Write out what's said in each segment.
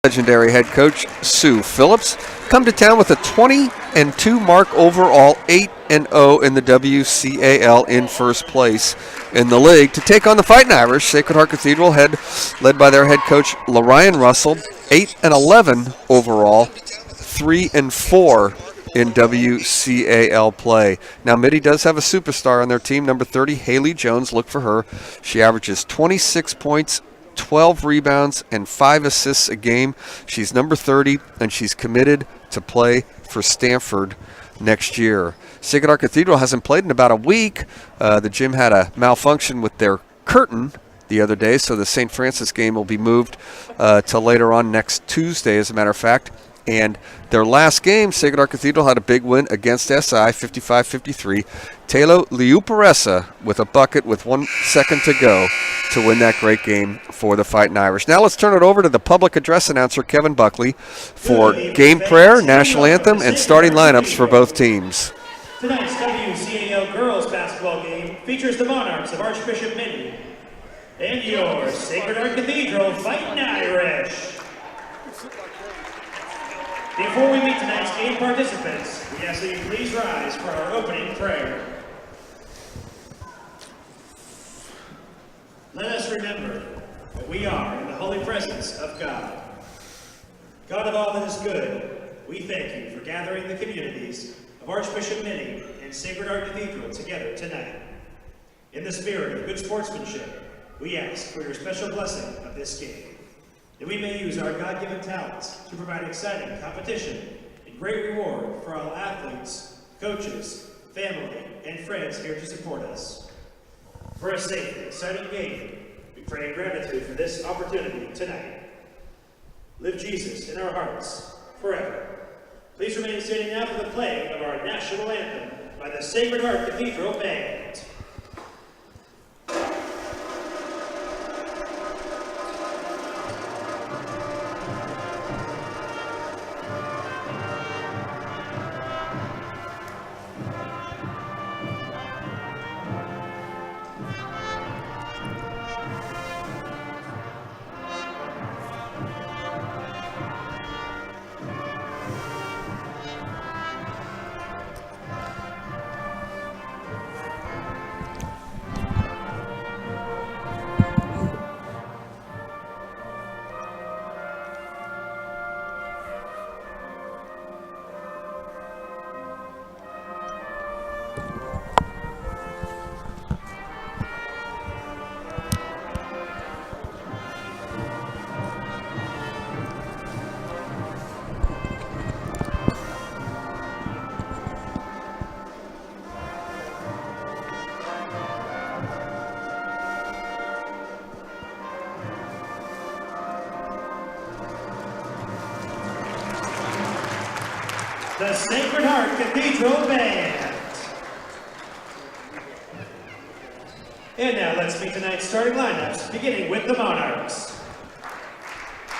Legendary head coach Sue Phillips come to town with a 20-2 mark overall, 8-0 in the WCAL, in first place in the league to take on the Fighting Irish. Sacred Heart Cathedral led by their head coach LaRyan Russell, 8-11 overall, 3-4 in WCAL play. Now, Mitty does have a superstar on their team, number 30, Haley Jones. Look for her. She averages 26 points, 12 rebounds, and 5 assists a game. She's number 30, and she's committed to play for Stanford next year. Sacred Heart Cathedral hasn't played in about a week. The gym had a malfunction with their curtain the other day, so the St. Francis game will be moved to later on next Tuesday, as a matter of fact. And their last game, Sacred Heart Cathedral had a big win against SI, 55-53. Taylor Liuparesa with a bucket with 1 second to go to win that great game for the Fighting Irish. Now let's turn it over to the public address announcer, Kevin Buckley, for game prayer, national anthem, and starting lineups for both teams. Tonight's WCAL girls basketball game features the Monarchs of Archbishop Mitty and your Sacred Heart Cathedral Fighting Irish. Before we meet tonight's game participants, we ask that you please rise for our opening prayer. Let us remember that we are in the holy presence of God. God of all that is good, we thank you for gathering the communities of Archbishop Mitty and Sacred Heart Cathedral together tonight. In the spirit of good sportsmanship, we ask for your special blessing of this game, that we may use our God-given talents to provide exciting competition and great reward for all athletes, coaches, family, and friends here to support us. For a safe and exciting game, we pray in gratitude for this opportunity tonight. Live Jesus in our hearts forever. Please remain standing now for the playing of our national anthem by the Sacred Heart Cathedral Band. The Sacred Heart Cathedral Band. And now let's meet tonight's starting lineups, beginning with the Monarchs.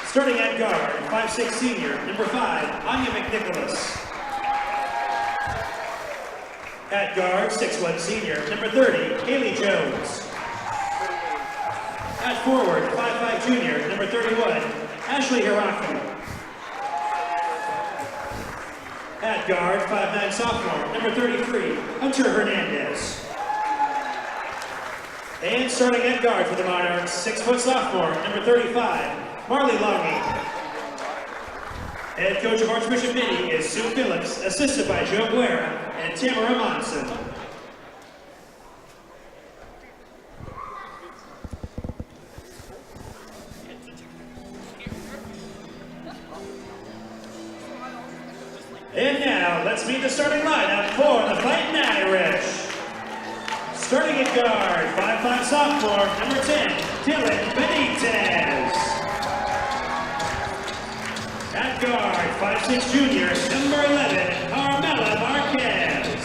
Starting at guard, 5'6" senior, number 5, Anya McNicholas. At guard, 6'1" senior, number 30, Haley Jones. At forward, 5'5" junior, number 31, Ashley Hiraki. At guard, 5'9" sophomore, number 33, Hunter Hernandez. And starting at guard for the Monarchs, 6' sophomore, number 35, Marley Longy. Head coach of Archbishop Mitty is Sue Phillips, assisted by Joe Guerra and Tamara Monson. And now, let's meet the starting lineup for the Fighting Irish. Starting at guard, 5'5" sophomore, number 10, Dylan Benitez. At guard, 5'6" junior, number 11, Carmela Marquez.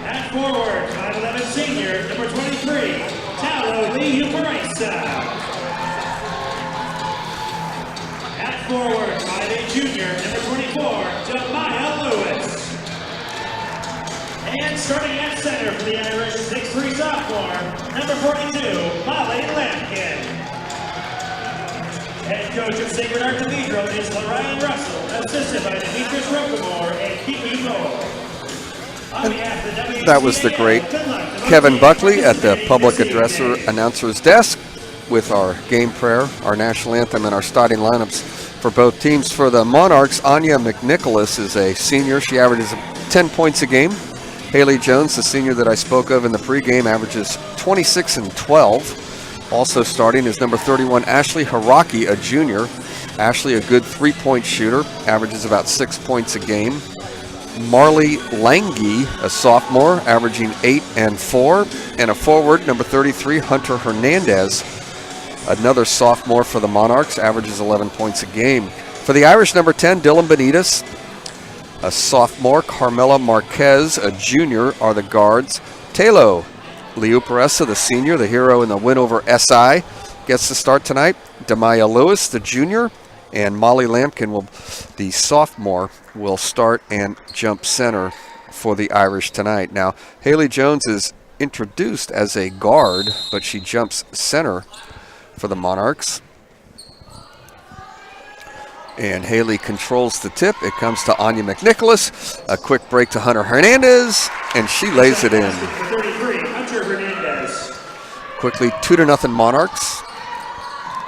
At forward, 5'11" senior, number 23, Talo Liuparesa. At forward, 5'8" junior, number 24, Jemiah Lewis. And starting at center for the Irish, 6'3" sophomore, number 42, Molly Lampkin. Head coach of Sacred Heart Cathedral is Lorraine Russell, assisted by Demetrius Rockamore and Kiki Moore. On behalf of the WCAL, That was the great Kevin Buckley at the public addresser announcer's desk with our game prayer, our national anthem, and our starting lineups for both teams. For the Monarchs, Anya McNicholas is a senior. She averages 10 points a game. Haley Jones, the senior that I spoke of in the pregame, averages 26 and 12. Also starting is number 31, Ashley Hiraki, a junior. Ashley, a good three-point shooter, averages about 6 points a game. Marley Lange, a sophomore, averaging 8 and 4. And a forward, number 33, Hunter Hernandez, another sophomore for the Monarchs, averages 11 points a game. For the Irish, number 10, Dylan Benitez, a sophomore. Carmela Marquez, a junior, are the guards. Talo Liuparessa, the senior, the hero in the win over SI, gets to start tonight. Demaya Lewis, the junior, and Molly Lampkin, the sophomore, will start and jump center for the Irish tonight. Now, Haley Jones is introduced as a guard, but she jumps center for the Monarchs. And Haley controls the tip. It comes to Anya McNicholas. A quick break to Hunter Hernandez, and she lays it in. Quickly, 2-0 Monarchs.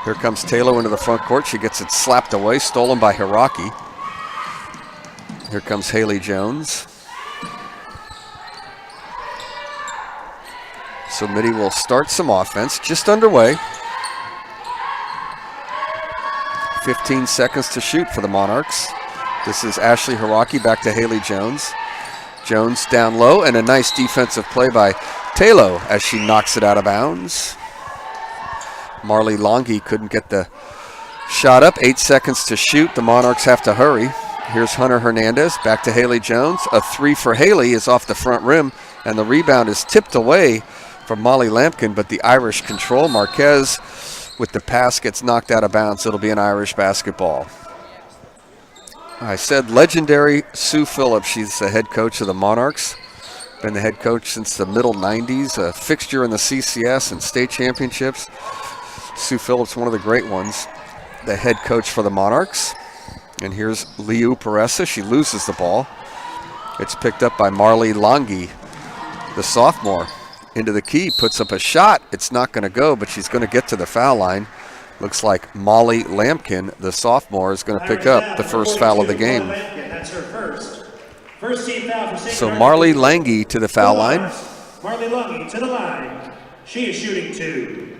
Here comes Taylor into the front court. She gets it slapped away, stolen by Hiraki. Here comes Haley Jones. So Mitty will start some offense, just underway. 15 seconds to shoot for the Monarchs. This is Ashley Hiraki back to Haley Jones. Jones down low, and a nice defensive play by Talo as she knocks it out of bounds. Marley Lange couldn't get the shot up. 8 seconds to shoot. The Monarchs have to hurry. Here's Hunter Hernandez back to Haley Jones. A three for Haley is off the front rim, and the rebound is tipped away from Molly Lampkin, but the Irish control. Marquez with the pass gets knocked out of bounds. It'll be an Irish basketball. I said legendary Sue Phillips. She's the head coach of the Monarchs. Been the head coach since the middle 90s, a fixture in the CCS and state championships. Sue Phillips, one of the great ones, the head coach for the Monarchs. And here's Liu Peressa. She loses the ball. It's picked up by Marley Lange, the sophomore. Into the key, puts up a shot. It's not going to go, but she's going to get to the foul line. Looks like Molly Lampkin, the sophomore, is going to pick up the first foul of the game. That's her first. First team foul for Sacred So Heart Marley Cathedral. Lange to the foul line. Marley Lange to the line. She is shooting 2.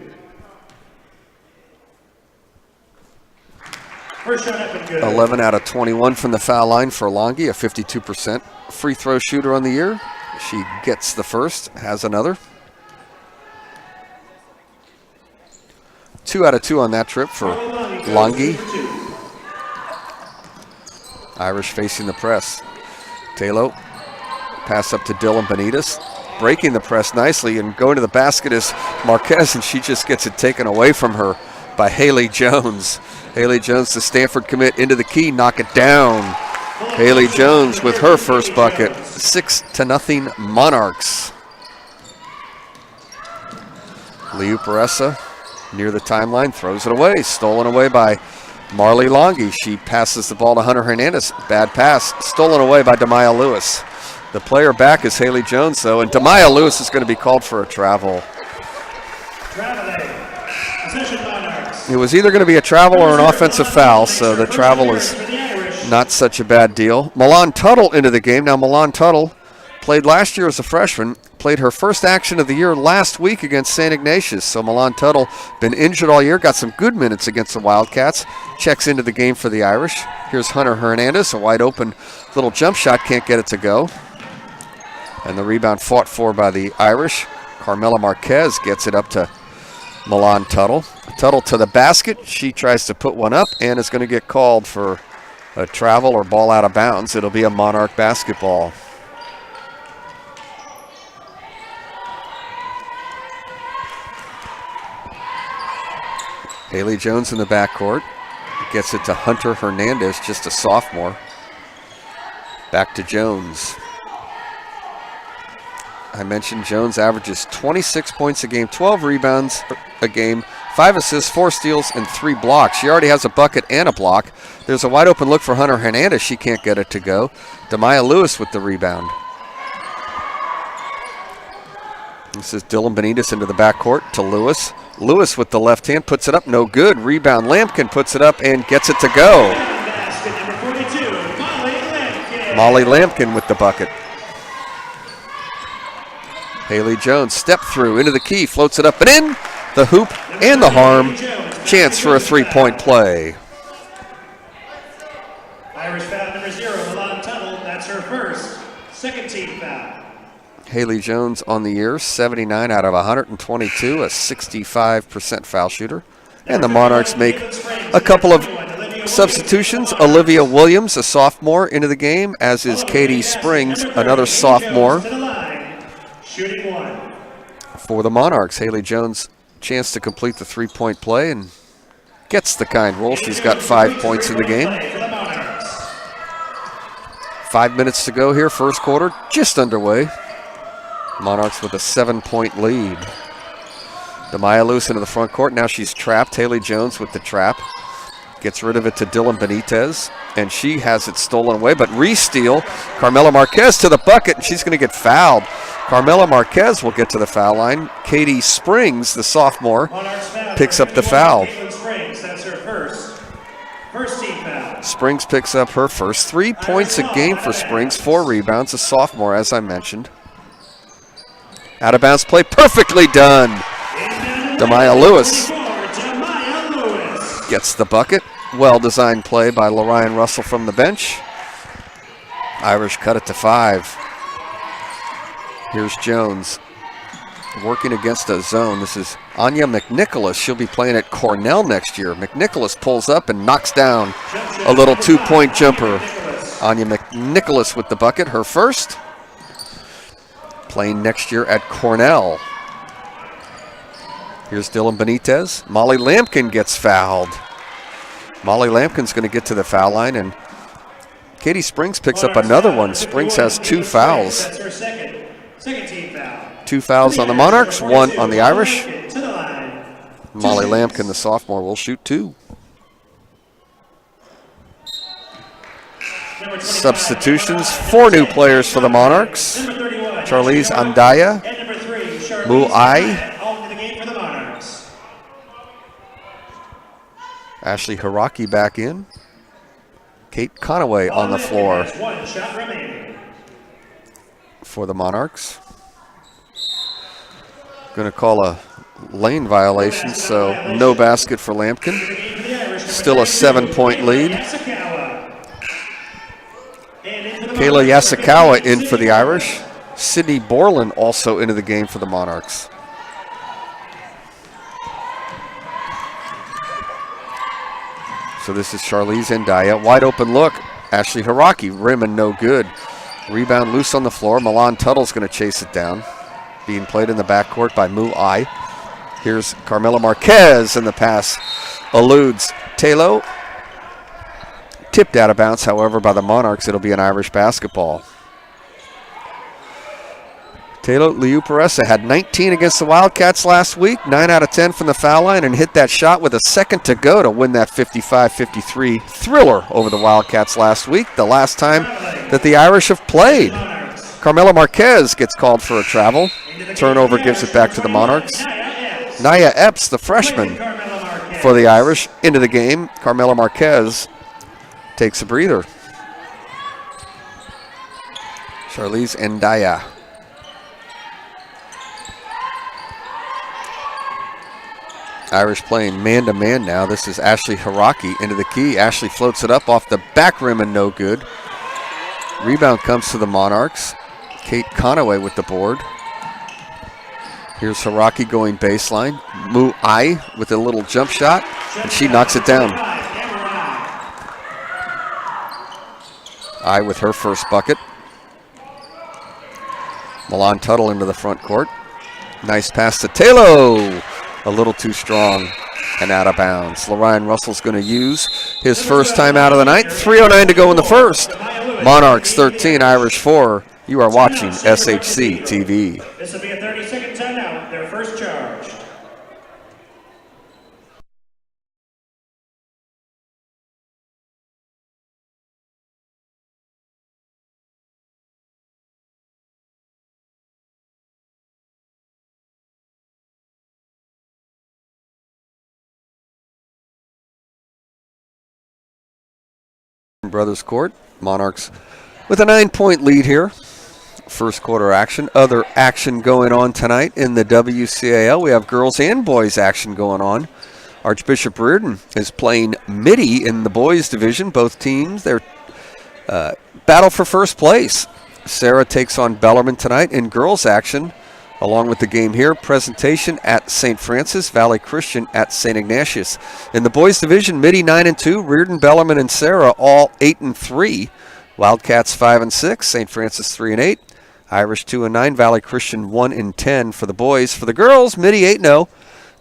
First shot up and good. 11 out of 21 from the foul line for Lange, a 52% free throw shooter on the year. She gets the first, has another. 2 out of 2 on that trip for Lange. Irish facing the press. Talo, pass up to Dylan Benitez, breaking the press nicely, and going to the basket is Marquez, and she just gets it taken away from her by Haley Jones. Haley Jones, the Stanford commit, into the key, knock it down. Haley Jones with her first bucket. 6-0 Monarchs. Liu Peressa near the timeline, throws it away. Stolen away by Marley Lange. She passes the ball to Hunter Hernandez. Bad pass. Stolen away by Demaya Lewis. The player back is Haley Jones, though, and Demaya Lewis is going to be called for a travel. It was either going to be a travel or an offensive foul, so the travel is not such a bad deal. Milan Tuttle into the game. Now, Milan Tuttle played last year as a freshman, played her first action of the year last week against St. Ignatius. So Milan Tuttle, been injured all year, got some good minutes against the Wildcats. Checks into the game for the Irish. Here's Hunter Hernandez, a wide open little jump shot, can't get it to go. And the rebound fought for by the Irish. Carmela Marquez gets it up to Milan Tuttle. Tuttle to the basket. She tries to put one up and is going to get called for a travel or ball out of bounds. It'll be a Monarch basketball. Haley Jones in the backcourt. Gets it to Hunter Hernandez, just a sophomore. Back to Jones. I mentioned Jones averages 26 points a game, 12 rebounds a game, 5 assists, 4 steals, and 3 blocks. She already has a bucket and a block. There's a wide open look for Hunter Hernandez. She can't get it to go. Demaya Lewis with the rebound. This is Dylan Benitez into the backcourt to Lewis. Lewis with the left hand puts it up, no good. Rebound, Lampkin puts it up and gets it to go. Molly Lampkin with the bucket. Haley Jones step through into the key, floats it up and in. The hoop and the harm. Chance for a 3-point play. Irish foul number 0, Milan Tuttle. That's her first. Second team foul. Haley Jones on the year, 79 out of 122, a 65% foul shooter. And the Monarchs make a couple of substitutions. Olivia Williams, a sophomore, into the game, as is Katie Springs, another sophomore. Shooting 1. For the Monarchs, Haley Jones, chance to complete the 3-point play and gets the kind roll. She's got 5 points in the game. 5 minutes to go here, first quarter, just underway. Monarchs with a 7-point lead. Demaya Lewis into the front court. Now she's trapped. Haley Jones with the trap. Gets rid of it to Dylan Benitez. And she has it stolen away, but re-steal. Carmela Marquez to the bucket, and she's going to get fouled. Carmela Marquez will get to the foul line. Katie Springs, the sophomore, picks up the foul. That's her first team foul. Springs picks up her first. 3 points a game for Springs, 4 rebounds, a sophomore, as I mentioned. Out of bounds play, perfectly done. Demaya Lewis gets the bucket. Well-designed play by Lorian Russell from the bench. Irish cut it to 5. Here's Jones working against a zone. This is Anya McNicholas. She'll be playing at Cornell next year. McNicholas pulls up and knocks down a little 2-point jumper. Anya McNicholas with the bucket, her first. Playing next year at Cornell. Here's Dylan Benitez. Molly Lampkin gets fouled. Molly Lampkin's going to get to the foul line, and Katie Springs picks up another one. Springs has 2 fouls. That's her second team foul. 2 fouls on the Monarchs, 1 on the Irish. Molly Lampkin, the sophomore, will shoot 2. Substitutions, 4 new players for the Monarchs. Charlize Andaya, Mu'ai, Ashley Hiraki back in. Kate Conaway on the floor for the Monarchs. Going to call a lane violation, so no basket for Lampkin. Still a 7-point lead. Kayla Yasukawa in for the Irish. Sydney Borland also into the game for the Monarchs. So this is Charlize Ndaya. Wide open look. Ashley Hiraki, rim and no good. Rebound loose on the floor. Milan Tuttle's going to chase it down. Being played in the backcourt by Mu'ai. Here's Carmela Marquez, and the pass eludes Talo. Tipped out of bounds, however, by the Monarchs. It'll be an Irish basketball. Talo Liuparessa had 19 against the Wildcats last week, 9 out of 10 from the foul line, and hit that shot with a second to go to win that 55-53 thriller over the Wildcats last week, the last time that the Irish have played. Carmela Marquez gets called for a travel. Turnover gives it back to the Monarchs. Naya Epps, the freshman for the Irish, into the game. Carmela Marquez takes a breather. Charlize Ndaya. Irish playing man-to-man now. This is Ashley Hiraki into the key. Ashley floats it up off the back rim and no good. Rebound comes to the Monarchs. Kate Conaway with the board. Here's Hiraki going baseline. Mu'ai with a little jump shot, and she knocks it down. Ai with her first bucket. Milan Tuttle into the front court. Nice pass to Talo. A little too strong and out of bounds. Lorian Russell's going to use his first time out of the night. 3:09 to go in the first. Monarchs 13, Irish 4. You are watching SHC TV. This will be a 30-second timeout, their first charge. Brothers Court. Monarchs with a 9-point lead here. First quarter action. Other action going on tonight in the WCAL. We have girls and boys action going on. Archbishop Reardon is playing Mitty in the boys division. Both teams, they're battle for first place. Sarah takes on Bellarmine tonight in girls action. Along with the game here, presentation at St. Francis, Valley Christian at St. Ignatius. In the boys division, Mitty 9-2, Reardon, Bellarmine, and Sarah all 8-3. Wildcats 5-6, St. Francis 3-8, Irish 2-9, Valley Christian 1-10 for the boys. For the girls, Mitty 8-0,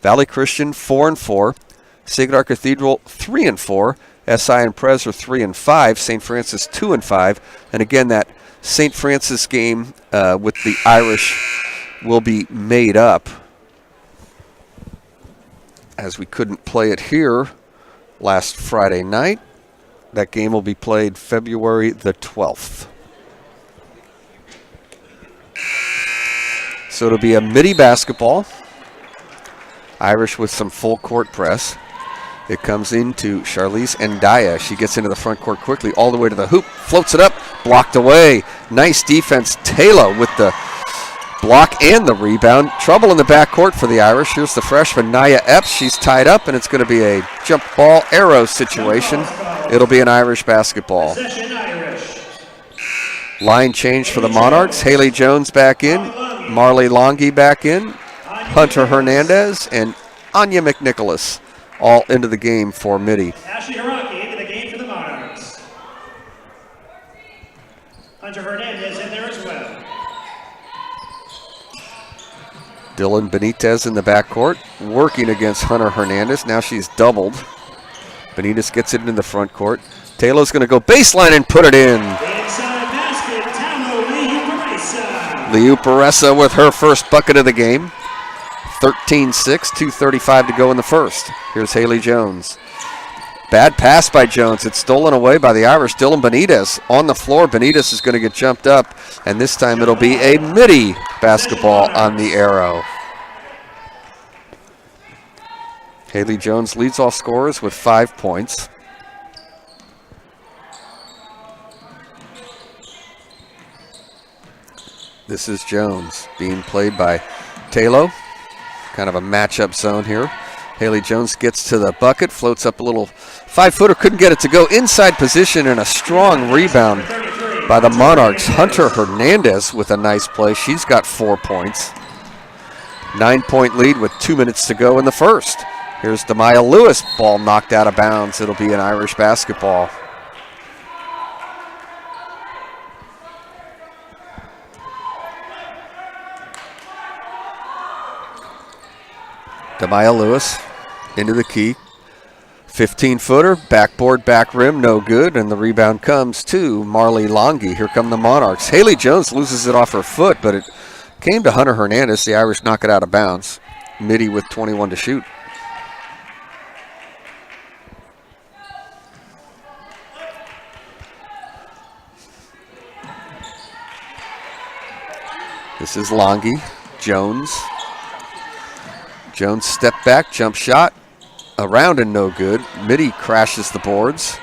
Valley Christian 4-4, Sacred Heart Cathedral 3-4, SI and Pres are 3-5, St. Francis 2-5, and again that St. Francis game with the Irish will be made up, as we couldn't play it here last Friday night. That game will be played February the 12th. So it'll be a Mitty basketball. Irish with some full court press. It comes into Charlize Ndaya. She gets into the front court quickly, all the way to the hoop, floats it up, blocked away. Nice defense. Taylor with the block and the rebound. Trouble in the backcourt for the Irish. Here's the freshman, Naya Epps. She's tied up, and it's going to be a jump ball arrow situation. It'll be an Irish basketball. Line change for the Monarchs. Haley Jones back in. Marley Longy back in. Hunter Hernandez and Anya McNicholas all into the game for Mitty. Ashley Hiraki into the game for the Monarchs. Hunter Hernandez in there as well. Dylan Benitez in the backcourt, working against Hunter Hernandez. Now she's doubled. Benitez gets it into the front court. Taylor's going to go baseline and put it in. Inside basket, Tamo Liu-Peresa. Liu-Peresa with her first bucket of the game. 13-6, 2:35 to go in the first. Here's Haley Jones. Bad pass by Jones. It's stolen away by the Irish. Dylan Benitez on the floor. Benitez is going to get jumped up, and this time it'll be a Mitty basketball on the arrow. Haley Jones leads off scorers with 5 points. This is Jones being played by Taylor. Kind of a matchup zone here. Haley Jones gets to the bucket, floats up a little 5-footer, couldn't get it to go. Inside position and a strong rebound by the Monarchs. Hunter Hernandez with a nice play. She's got 4 points. 9-point lead with 2 minutes to go in the first. Here's Demaya Lewis, ball knocked out of bounds. It'll be an Irish basketball. Demaya Lewis into the key. 15-footer, backboard, back rim, no good, and the rebound comes to Marley Longy. Here come the Monarchs. Haley Jones loses it off her foot, but it came to Hunter Hernandez. The Irish knock it out of bounds. Mitty with 21 to shoot. This is Longy. Jones. Jones step back, jump shot, around and no good. Mitty crashes the boards.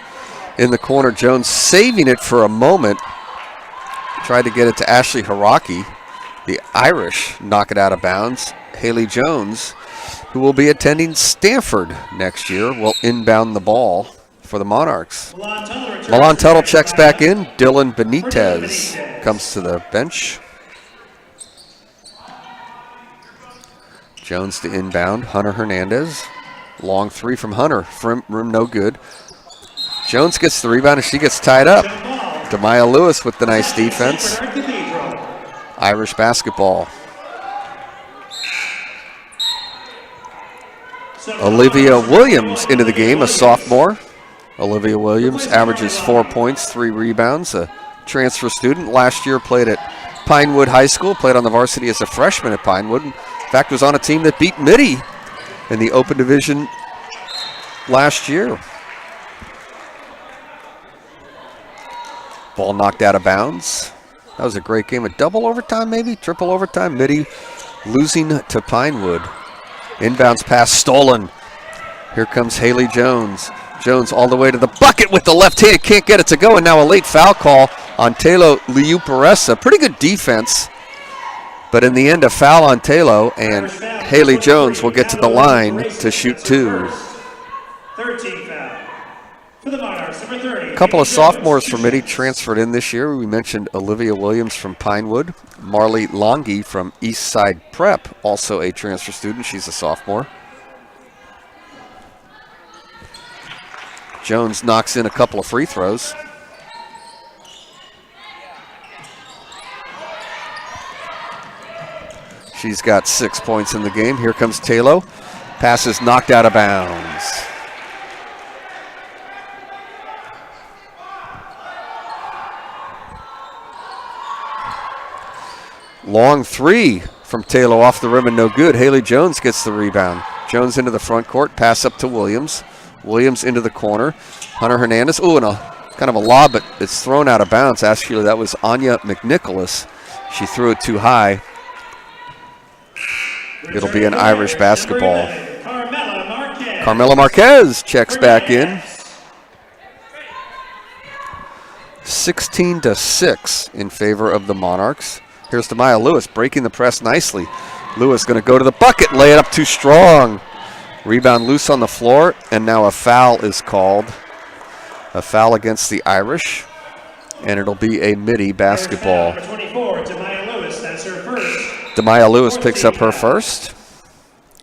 In the corner, Jones saving it for a moment. Tried to get it to Ashley Hiraki. The Irish knock it out of bounds. Haley Jones, who will be attending Stanford next year, will inbound the ball for the Monarchs. Milan Tuttle checks back in. Dylan Benitez comes to the bench. Jones to inbound. Hunter Hernandez. Long three from Hunter. From rim no good. Jones gets the rebound and she gets tied up. Demaya Lewis with the nice defense. Irish basketball. Olivia Williams into the game, a sophomore. Olivia Williams averages 4 points, 3 rebounds. A transfer student. Last year played at Pinewood High School. Played on the varsity as a freshman at Pinewood. In fact, was on a team that beat Mitty in the Open Division last year. Ball knocked out of bounds. That was a great game. A double overtime, maybe? Triple overtime. Mitty losing to Pinewood. Inbounds pass stolen. Here comes Haley Jones. Jones all the way to the bucket with the left hand. Can't get it to go. And now a late foul call on Telo Liuparesa. Pretty good defense. But in the end, a foul on Telo. And Haley Jones will get to the line to shoot 2. 13 foul. For the Monarchs, number 30. A couple of sophomores from Mitty transferred in this year. We mentioned Olivia Williams from Pinewood. Marley Longi from Eastside Prep, also a transfer student. She's a sophomore. Jones knocks in a couple of free throws. She's got 6 points in the game. Here comes Talo. Pass is knocked out of bounds. Long 3 from Talo off the rim and no good. Haley Jones gets the rebound. Jones into the front court. Pass up to Williams. Williams into the corner. Hunter Hernandez. Ooh, and kind of a lob, but it's thrown out of bounds. Actually, that was Anya McNicholas. She threw it too high. It'll be an Irish basketball. Carmela Marquez checks back in. 16-6 in favor of the Monarchs. Here's Demaya Lewis breaking the press nicely. Lewis going to go to the bucket, lay it up too strong. Rebound loose on the floor, and now a foul is called. A foul against the Irish, and it'll be a Mitty basketball. Number 24, Demaya Lewis, that's her first. Demaya Lewis picks up her first.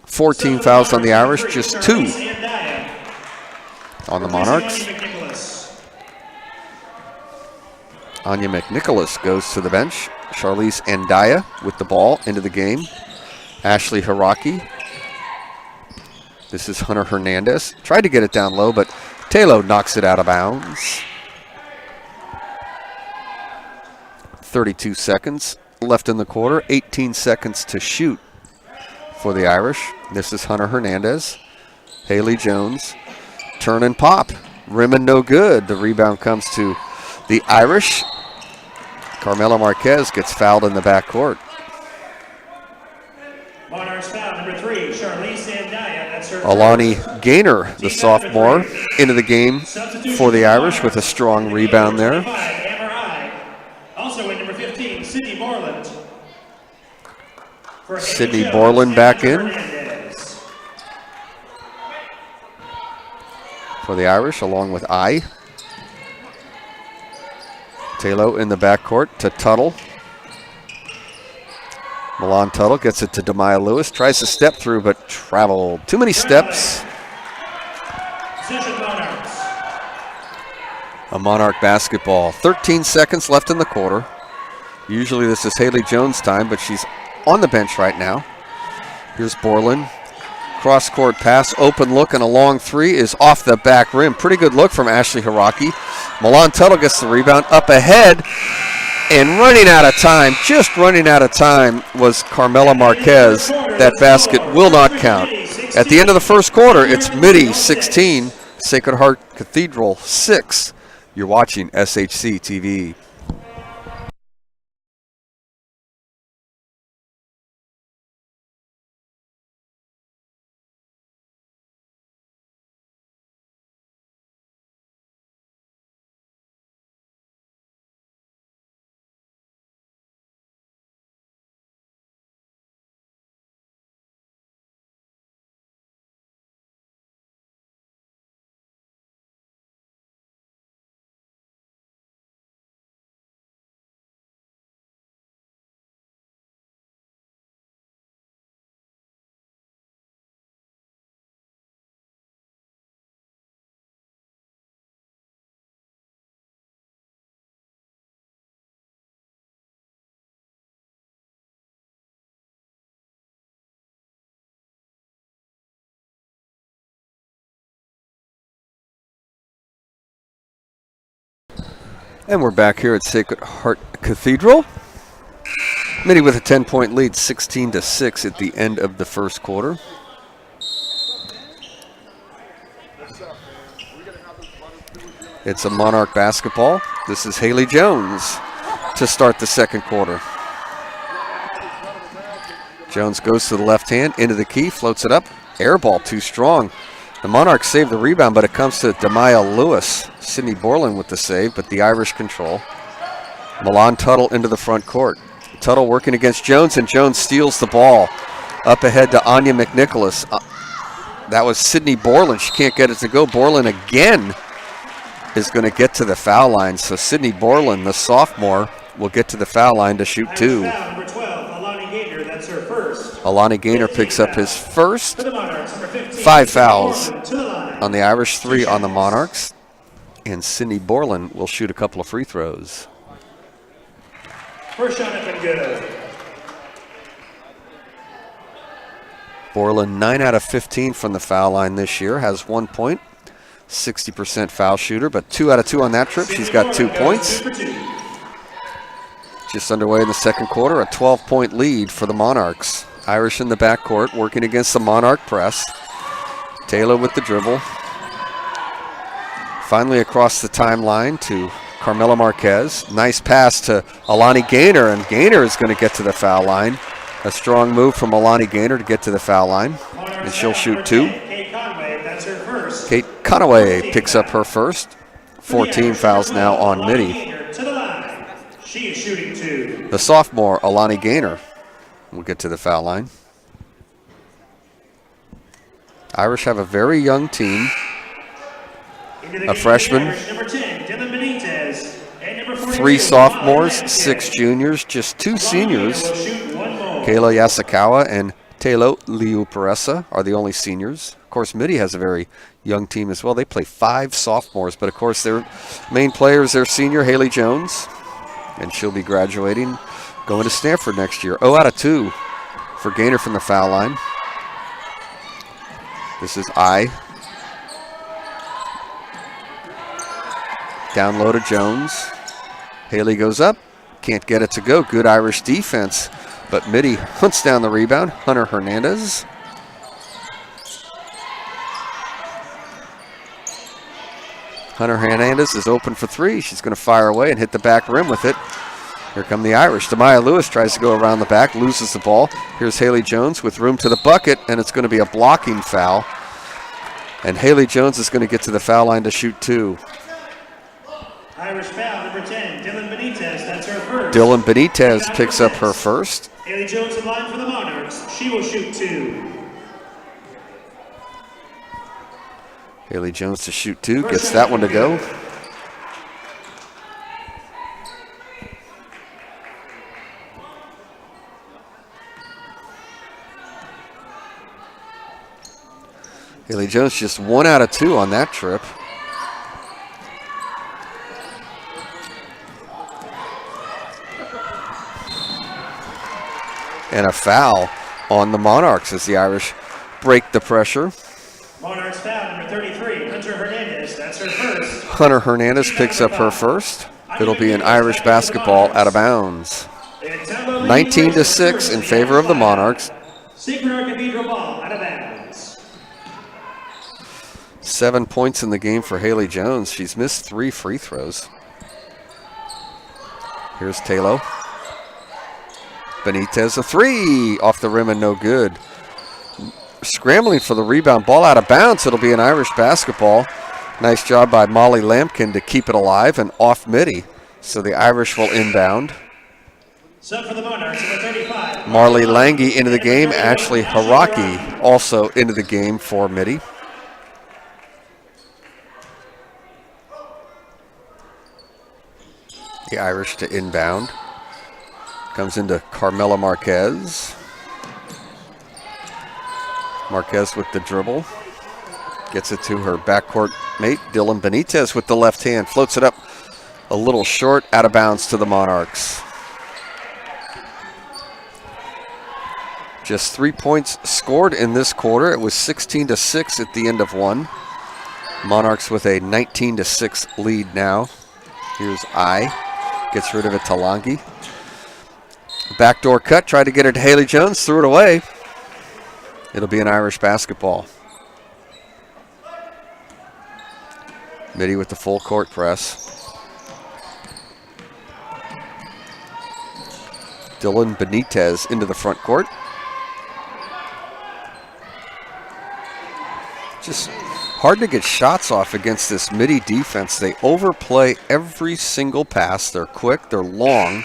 14 fouls on the Irish, just 2 on the Monarchs. Anya McNicholas goes to the bench. Charlize Andaya with the ball into the game. Ashley Hiraki. This is Hunter Hernandez. Tried to get it down low, but Talo knocks it out of bounds. 32 seconds left in the quarter. 18 seconds to shoot for the Irish. This is Hunter Hernandez. Haley Jones. Turn and pop. Rim and no good. The rebound comes to the Irish. Carmela Marquez gets fouled in the backcourt. Monarchs foul number 3, Charlize Andaya, that's her Alani Gaynor, the sophomore, into the game for the Irish with a strong rebound there. Also in number 15, Sydney Borland. Sydney Borland back in for the Irish, along with I. Talo in the backcourt to Tuttle. Milan Tuttle gets it to Demaya Lewis. Tries to step through, but traveled. Too many steps. A Monarch basketball. 13 seconds left in the quarter. Usually this is Haley Jones' time, but she's on the bench right now. Here's Borland. Cross-court pass, open look, and a long 3 is off the back rim. Pretty good look from Ashley Hiraki. Milan Tuttle gets the rebound up ahead. And running out of time, just running out of time, was Carmela Marquez. That basket will not count. At the end of the first quarter, it's Mitty 16, Sacred Heart Cathedral 6. You're watching SHC TV. And we're back here at Sacred Heart Cathedral. Mitty with a 10-point lead, 16-6 at the end of the first quarter. It's a Monarch basketball. This is Haley Jones to start the second quarter. Jones goes to the left hand, into the key, floats it up. Air ball too strong. The Monarchs save the rebound, but it comes to Demaya Lewis. Sydney Borland with the save, but the Irish control. Milan Tuttle into the front court. Tuttle working against Jones, and Jones steals the ball. Up ahead to Anya McNicholas. That was Sydney Borland. She can't get it to go. Borland again is going to get to the foul line. So Sydney Borland, the sophomore, will get to the foul line to shoot 2. Foul, number 12, Alani Gaynor, that's her first. Alani Gaynor picks up his first. For the Monarchs, number 15, 5 fouls to the line. on the Irish, 3 on the Monarchs. And Sydney Borland will shoot a couple of free throws. First shot up and good. Borland 9 out of 15 from the foul line this year, has 1 point. 60% foul shooter, but 2 out of 2 on that trip. She's got 2 points. Just underway in the second quarter, a 12-point lead for the Monarchs. Irish in the backcourt, working against the Monarch press. Taylor with the dribble. Finally across the timeline to Carmela Marquez. Nice pass to Alani Gaynor, and Gaynor is going to get to the foul line. A strong move from Alani Gaynor to get to the foul line, and she'll shoot 2. Kate Conaway picks up her first. 14 fouls now on Mitty. She is shooting 2. The sophomore, Alani Gaynor, will get to the foul line. Irish have a very young team. A freshman, 3 sophomores, 6 juniors, just 2 seniors. Kayla Yasukawa and Telo Liuparesa are the only seniors. Of course, Mitty has a very young team as well. They play 5 sophomores, but of course their main player is their senior, Haley Jones, and she'll be graduating, going to Stanford next year. 0 out of 2 for Gaynor from the foul line. This is Down low to Jones. Haley goes up, can't get it to go. Good Irish defense, but Mitty hunts down the rebound. Hunter Hernandez. Hunter Hernandez is open for 3. She's going to fire away and hit the back rim with it. Here come the Irish. Demaya Lewis tries to go around the back, loses the ball. Here's Haley Jones with room to the bucket, and it's going to be a blocking foul. And Haley Jones is going to get to the foul line to shoot 2. Irish foul, number 10, Dylan Benitez, that's her first. Dylan Benitez picks up her first. Haley Jones in line for the Monarchs. She will shoot 2. Haley Jones to shoot 2, gets that one to go. Haley Jones just 1 out of 2 on that trip. And a foul on the Monarchs as the Irish break the pressure. Monarchs foul, number 33, Hunter Hernandez, that's her first. Hunter Hernandez picks up her first. It'll be an Irish basketball out of bounds. 19-6 in favor of the Monarchs. Sacred Heart Cathedral ball out of bounds. 7 points in the game for Haley Jones. She's missed 3 free throws. Here's Taylor. Benitez, a 3 off the rim and no good. Scrambling for the rebound, ball out of bounds. It'll be an Irish basketball. Nice job by Molly Lampkin to keep it alive and off Mitty. So the Irish will inbound. Sub for the Monarchs, number 35. Marley Lange into the game. Ashley Haraki also into the game for Mitty. The Irish to inbound. Comes into Carmela Marquez. Marquez with the dribble. Gets it to her backcourt mate, Dylan Benitez with the left hand. Floats it up a little short, out of bounds to the Monarchs. Just 3 points scored in this quarter. It was 16-6 at the end of 1. Monarchs with a 19-6 lead now. Here's Gets rid of it to Lange. Backdoor cut, tried to get it to Haley Jones, threw it away. It'll be an Irish basketball. Mitty with the full court press. Dylan Benitez into the front court. Just Hard to get shots off against this Mitty defense. They overplay every single pass. They're quick, they're long,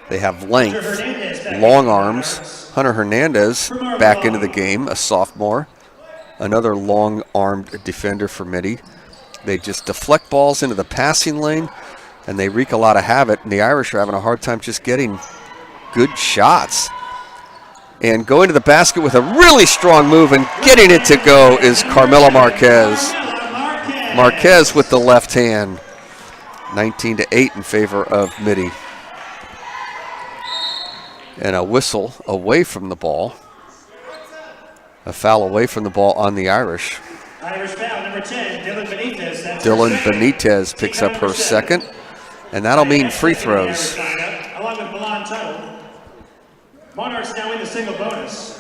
they have length, long arms. Hunter Hernandez back into the game, a sophomore. Another long-armed defender for Mitty. They just deflect balls into the passing lane, and they wreak a lot of havoc, and the Irish are having a hard time just getting good shots. And going to the basket with a really strong move and getting it to go is Carmela Marquez. Marquez with the left hand. 19-8 in favor of Mitty. And a whistle away from the ball. A foul away from the ball on the Irish. Irish foul, number 10, Dylan Benitez. Dylan Benitez picks up her second. And that'll mean free throws. Along with Milan Tuttle. Monarchs now in the single bonus.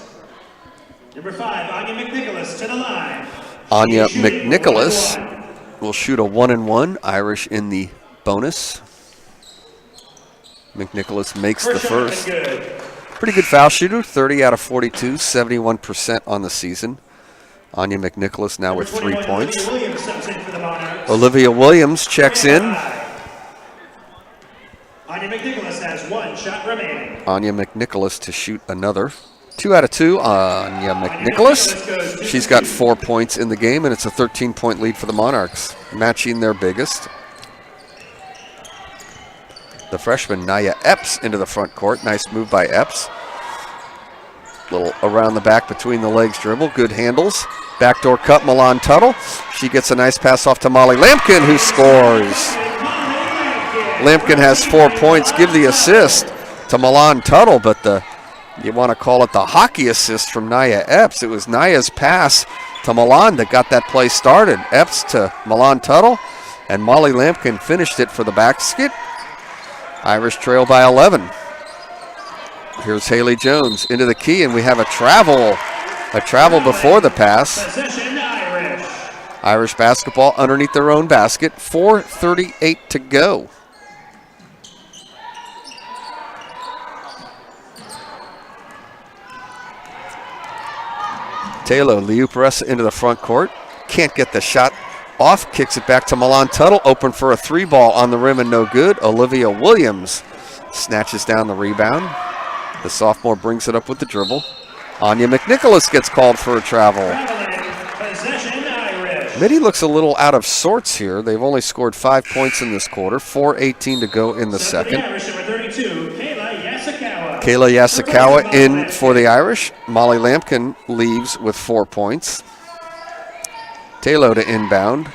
Number 5, Anya McNicholas to the line. Anya McNicholas will shoot a 1-and-1. Irish in the bonus. McNicholas makes the first. Pretty good foul shooter, 30 out of 42, 71% on the season. Anya McNicholas now with 3 points. Olivia Williams checks in. Anya McNicholas has 1 shot remaining. Anya McNicholas to shoot another. 2 out of 2, Anya McNicholas. She's got 4 points in the game, and it's a 13-point lead for the Monarchs, matching their biggest. The freshman, Naya Epps, into the front court. Nice move by Epps. Little around the back between the legs dribble. Good handles. Backdoor cut, Milan Tuttle. She gets a nice pass off to Molly Lampkin, who scores. Lampkin has 4 points. Give the assist to Milan Tuttle, but you want to call it the hockey assist from Naya Epps. It was Naya's pass to Milan that got that play started. Epps to Milan Tuttle, and Molly Lampkin finished it for the basket. Irish trail by 11. Here's Haley Jones into the key, and we have a travel before the pass. Irish basketball underneath their own basket. 4:38 to go. Taylor Liuparessa into the front court. Can't get the shot off. Kicks it back to Milan Tuttle. Open for a 3-ball on the rim and no good. Olivia Williams snatches down the rebound. The sophomore brings it up with the dribble. Anya McNicholas gets called for a travel. Mitty looks a little out of sorts here. They've only scored 5 points in this quarter. 4:18 to go in the second. Kayla Yasukawa in for the Irish. Molly Lampkin leaves with 4 points. Taylor to inbound.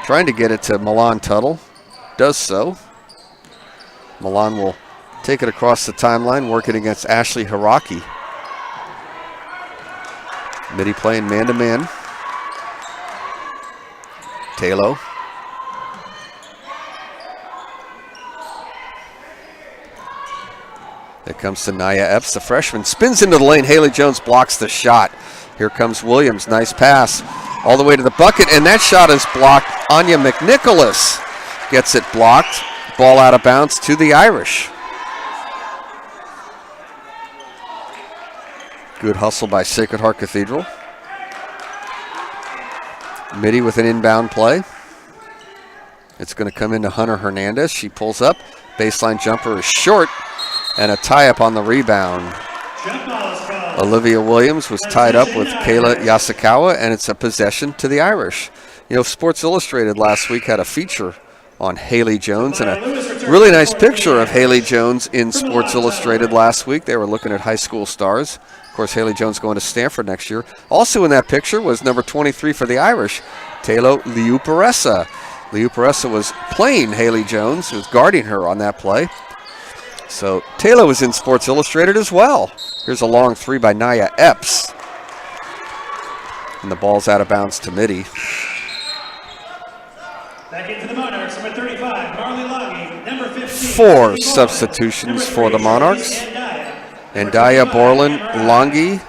Trying to get it to Milan Tuttle. Does so. Milan will take it across the timeline, working against Ashley Hiraki. Mitty playing man-to-man. Taylor. It comes to Naya Epps, the freshman. Spins into the lane. Haley Jones blocks the shot. Here comes Williams. Nice pass. All the way to the bucket, and that shot is blocked. Anya McNicholas gets it blocked. Ball out of bounds to the Irish. Good hustle by Sacred Heart Cathedral. Mitty with an inbound play. It's going to come into Hunter Hernandez. She pulls up. Baseline jumper is short, and a tie-up on the rebound. Olivia Williams was tied up with Kayla Yasukawa, and it's a possession to the Irish. You know, Sports Illustrated last week had a feature on Haley Jones, and a really nice picture of Haley Jones in Sports Illustrated last week. They were looking at high school stars. Of course, Haley Jones going to Stanford next year. Also in that picture was number 23 for the Irish, Taylor Liuparessa. Liuparessa was playing Haley Jones, who was guarding her on that play. So Taylor was in Sports Illustrated as well. Here's a long 3 by Naya Epps. And the ball's out of bounds to Mitty. Back into the Monarchs, number 35, Marley Longy, number 15. 4 substitutions for the Monarchs. And Daya Borland, Longy,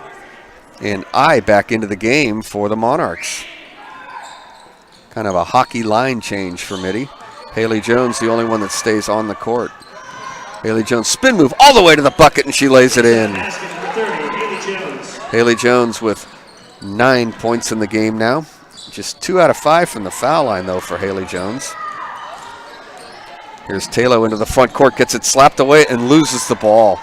and I back into the game for the Monarchs. Kind of a hockey line change for Mitty. Haley Jones, the only one that stays on the court. Haley Jones, spin move all the way to the bucket, and she lays it in. Haley Jones with 9 points in the game now. Just 2 out of 5 from the foul line, though, for Haley Jones. Here's Taylor into the front court, gets it slapped away and loses the ball.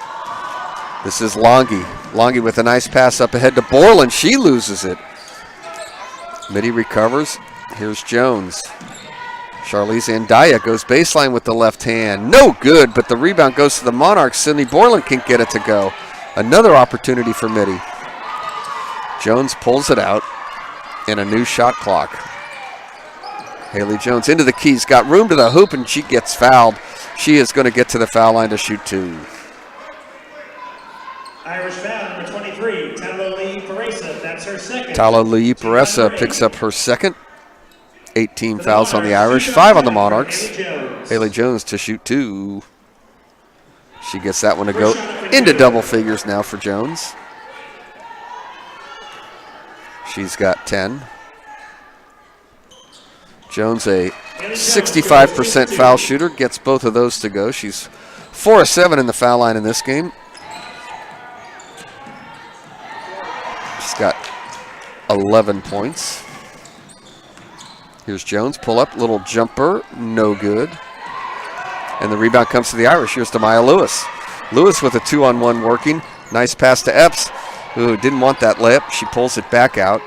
This is Longy. Longy with a nice pass up ahead to Borland. She loses it. Mitty recovers. Here's Jones. Charlize Andaya goes baseline with the left hand. No good, but the rebound goes to the Monarchs. Sydney Borland can't get it to go. Another opportunity for Mitty. Jones pulls it out in a new shot clock. Haley Jones into the keys, got room to the hoop, and she gets fouled. She is going to get to the foul line to shoot 2. Irish foul, number 23, Taloli Peresa. That's her second. Taloli Peresa picks up her second. 18 fouls on the Irish, 5 on the Monarchs. Haley Jones to shoot 2. She gets that one to go into double figures now for Jones. She's got 10. Jones, a 65% foul shooter, gets both of those to go. She's 4 of 7 in the foul line in this game. She's got 11 points. Here's Jones, pull up, little jumper, no good. And the rebound comes to the Irish. Here's Demaya Lewis. Lewis with a 2-on-1 working. Nice pass to Epps, who didn't want that layup. She pulls it back out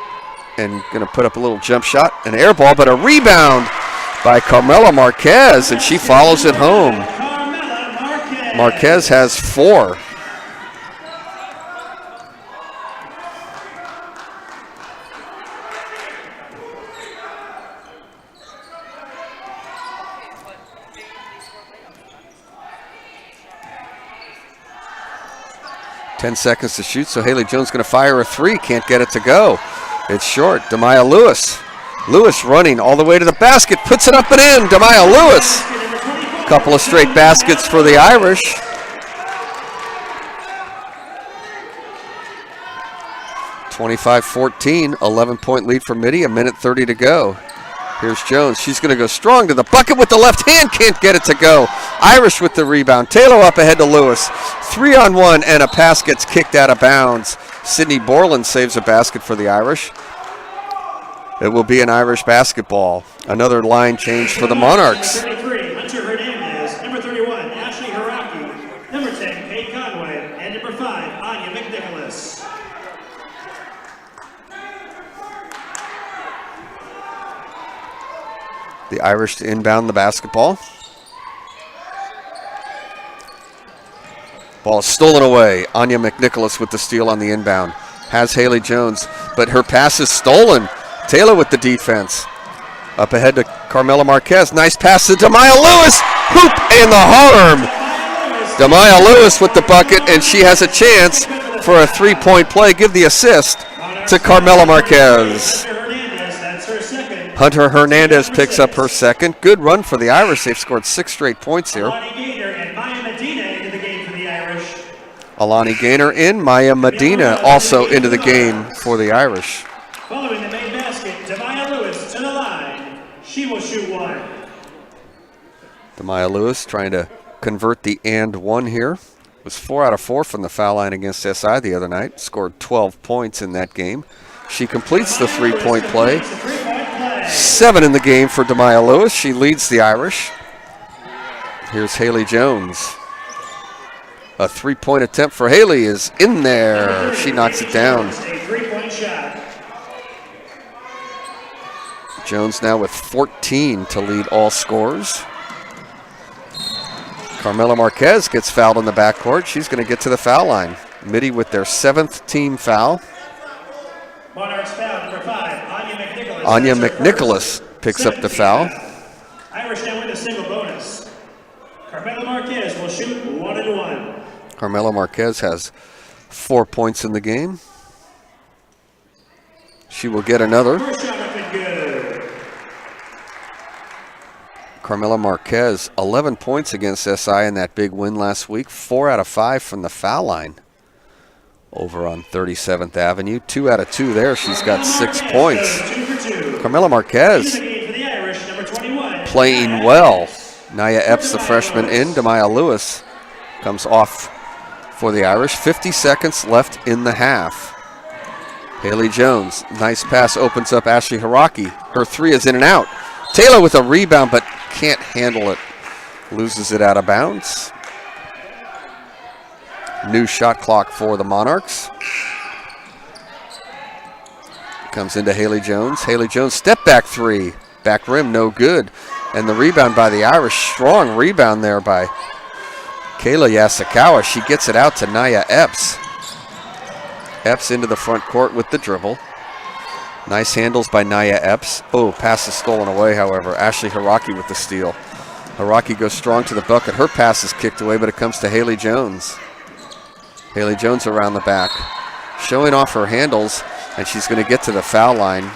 and going to put up a little jump shot, an air ball, but a rebound by Carmela Marquez, and she follows it home. Marquez has 4. Ten seconds to shoot, so Haley Jones going to fire a 3. Can't get it to go. It's short. Demaya Lewis. Lewis running all the way to the basket. Puts it up and in. Demaya Lewis. Couple of straight baskets for the Irish. (25-14). 11-point lead for Mitty. 1:30 to go. Here's Jones. She's going to go strong to the bucket with the left hand. Can't get it to go. Irish with the rebound. Taylor up ahead to Lewis. 3-on-1, and a pass gets kicked out of bounds. Sydney Borland saves a basket for the Irish. It will be an Irish basketball. Another line change for the Monarchs. Number 33, Hunter Hernandez. Number 31, Ashley Haraki. Number 10, Kate Conway. And number 5, Anya McNicholas. The Irish to inbound the basketball. Ball is stolen away. Anya McNicholas with the steal on the inbound. Has Haley Jones, but her pass is stolen. Taylor with the defense. Up ahead to Carmela Marquez. Nice pass to Demaya Lewis. Hoop in the arm. Demaya Lewis with the bucket, and she has a chance for a 3-point play. Give the assist to Carmela Marquez. Hunter Hernandez picks up her second. Good run for the Irish. They've scored 6 straight points here. Alani Gaynor in. Maya Medina also into the game for the Irish. Following the main basket, Demaya Lewis to the line. She will shoot 1. Demaya Lewis trying to convert the and 1 here. Was 4 out of 4 from the foul line against SI the other night. Scored 12 points in that game. She completes the 3-point play. 7 in the game for Demaya Lewis. She leads the Irish. Here's Haley Jones. A 3-point attempt for Haley is in there. She knocks it down. Jones now with 14 to lead all scorers. Carmela Marquez gets fouled in the backcourt. She's going to get to the foul line. Mitty with their 7th team foul. Monarchs foul, number 5, Anya McNicholas. Anya McNicholas picks up the foul. Irish now win a single bonus. Carmela Marquez will shoot 1 and 1. Carmela Marquez has 4 points in the game. She will get another. First shot up and good. Carmela Marquez, 11 points against SI in that big win last week. 4 out of 5 from the foul line over on 37th Avenue. 2 out of 2 there. She's got 6 points. Carmela Marquez playing well. Naya Epps, the freshman, in. Demaya Lewis comes off for the Irish. 50 seconds left in the half. Haley Jones, nice pass, opens up Ashley Haraki. Her three is in and out. Taylor with a rebound, but can't handle it. Loses it out of bounds. New shot clock for the Monarchs. Comes into Haley Jones. Haley Jones, step back three. Back rim, no good. And the rebound by the Irish. Strong rebound there by Kayla Yasukawa. She gets it out to Naya Epps. Epps into the front court with the dribble. Nice handles by Naya Epps. Oh, pass is stolen away, however. Ashley Haraki with the steal. Haraki goes strong to the bucket. Her pass is kicked away, but it comes to Haley Jones. Haley Jones around the back, showing off her handles, and she's going to get to the foul line.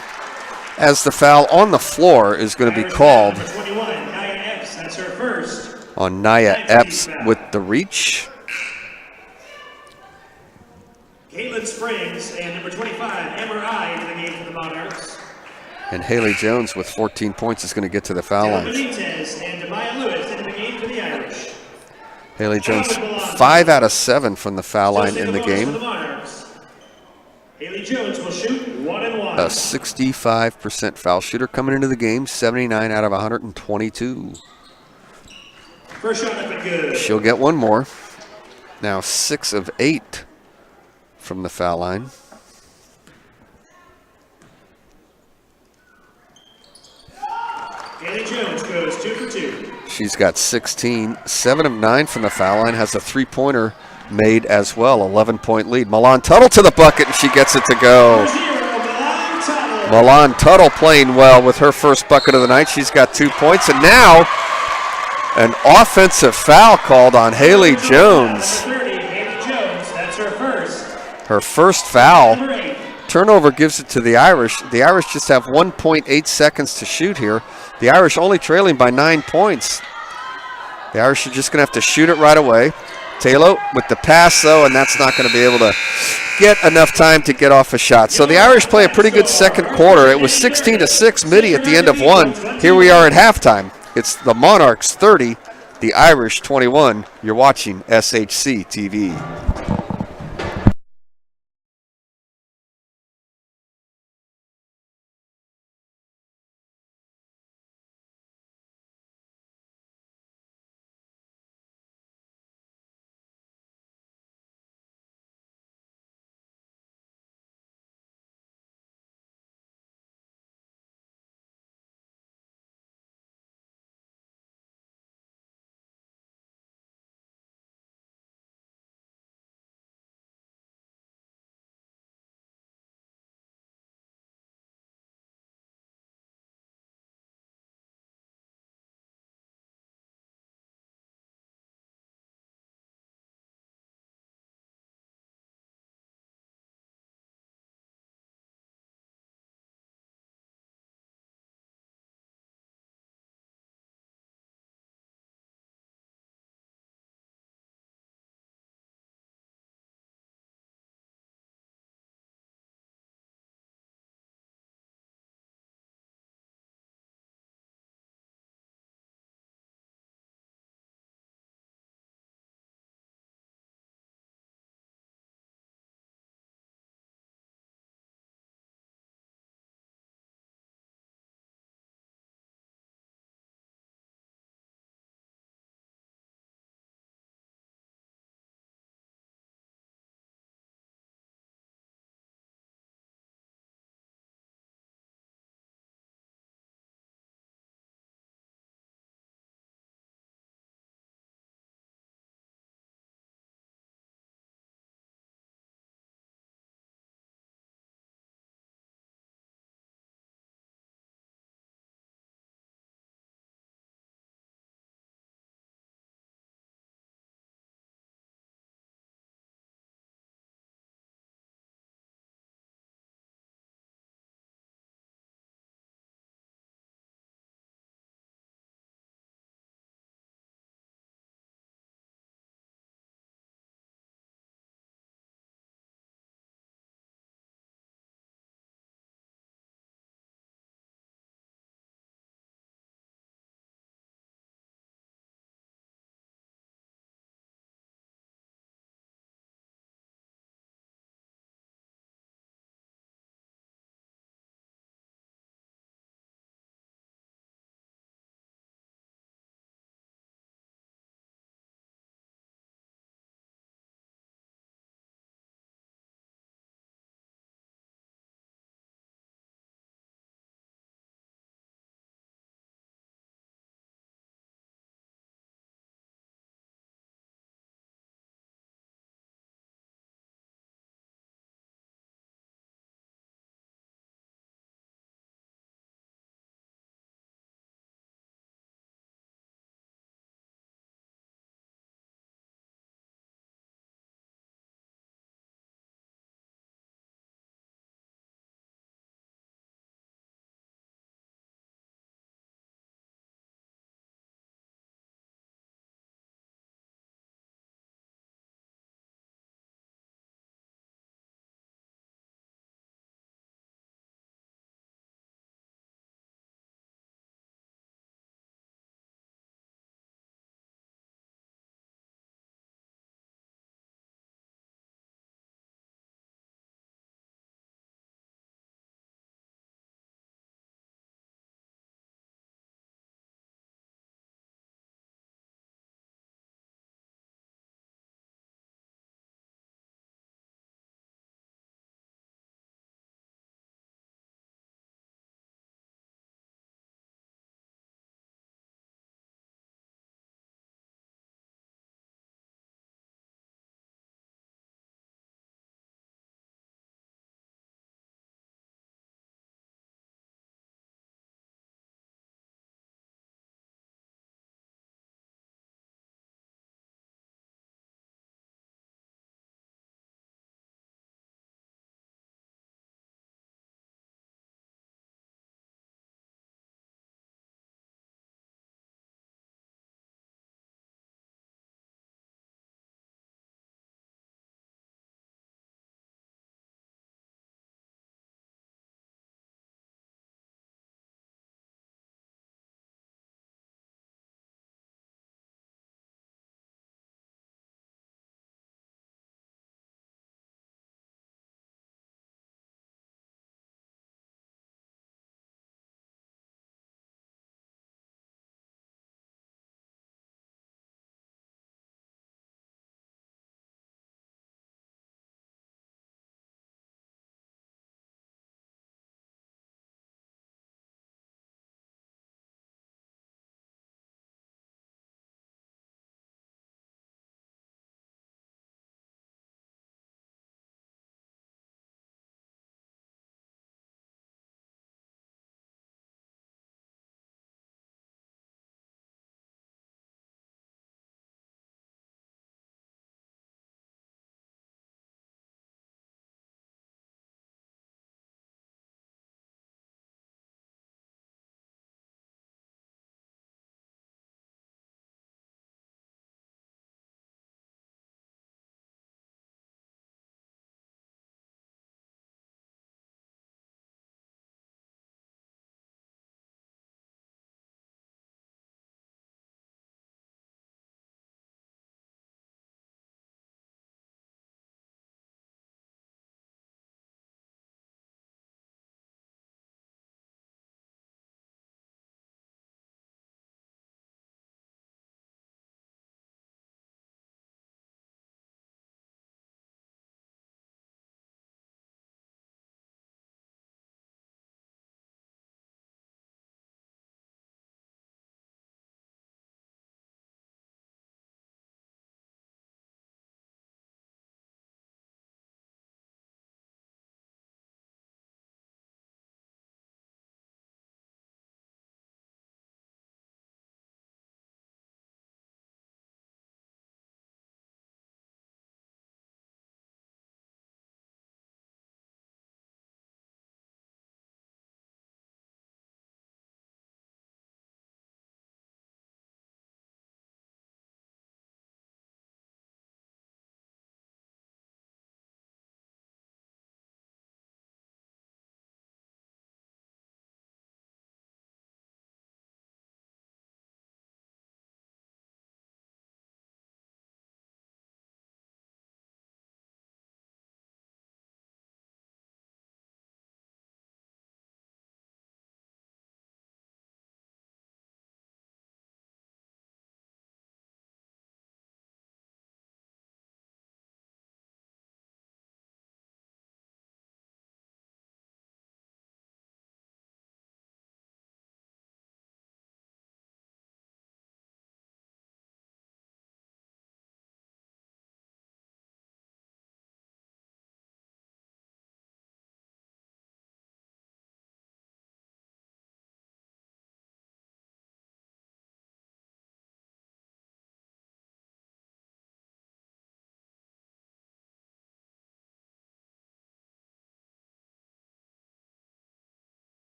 As the foul on the floor is going to be called on Naya Epps with the reach. Caitlin Springs and number 25, MRI, into the game for the Monarchs. And Haley Jones with 14 points is going to get to the foul line. Benitez and Demaya Lewis into the game for the Irish. Haley Jones 5 out of 7 from the foul line in the game. Haley Jones will shoot 1 and 1. A 65% foul shooter coming into the game, 79 out of 122. First shot up and good. She'll get one more. Now 6 of 8 from the foul line. Haley Jones goes 2 for 2. She's got 16, 7 of 9 from the foul line, has a three-pointer made as well, 11-point lead. Milan Tuttle to the bucket, and she gets it to go. Milan Tuttle playing well with her first bucket of the night. She's got 2 points, and now an offensive foul called on Haley Jones. That's her first. Her first foul. Turnover gives it to the Irish. The Irish just have 1.8 seconds to shoot here. The Irish only trailing by 9 points. The Irish are just going to have to shoot it right away. Taylor with the pass, though, and that's not going to be able to get enough time to get off a shot. So the Irish play a pretty good second quarter. It was 16-6 Mitty at the end of one. Here we are at halftime. It's the Monarchs 30, the Irish 21. You're watching SHC TV.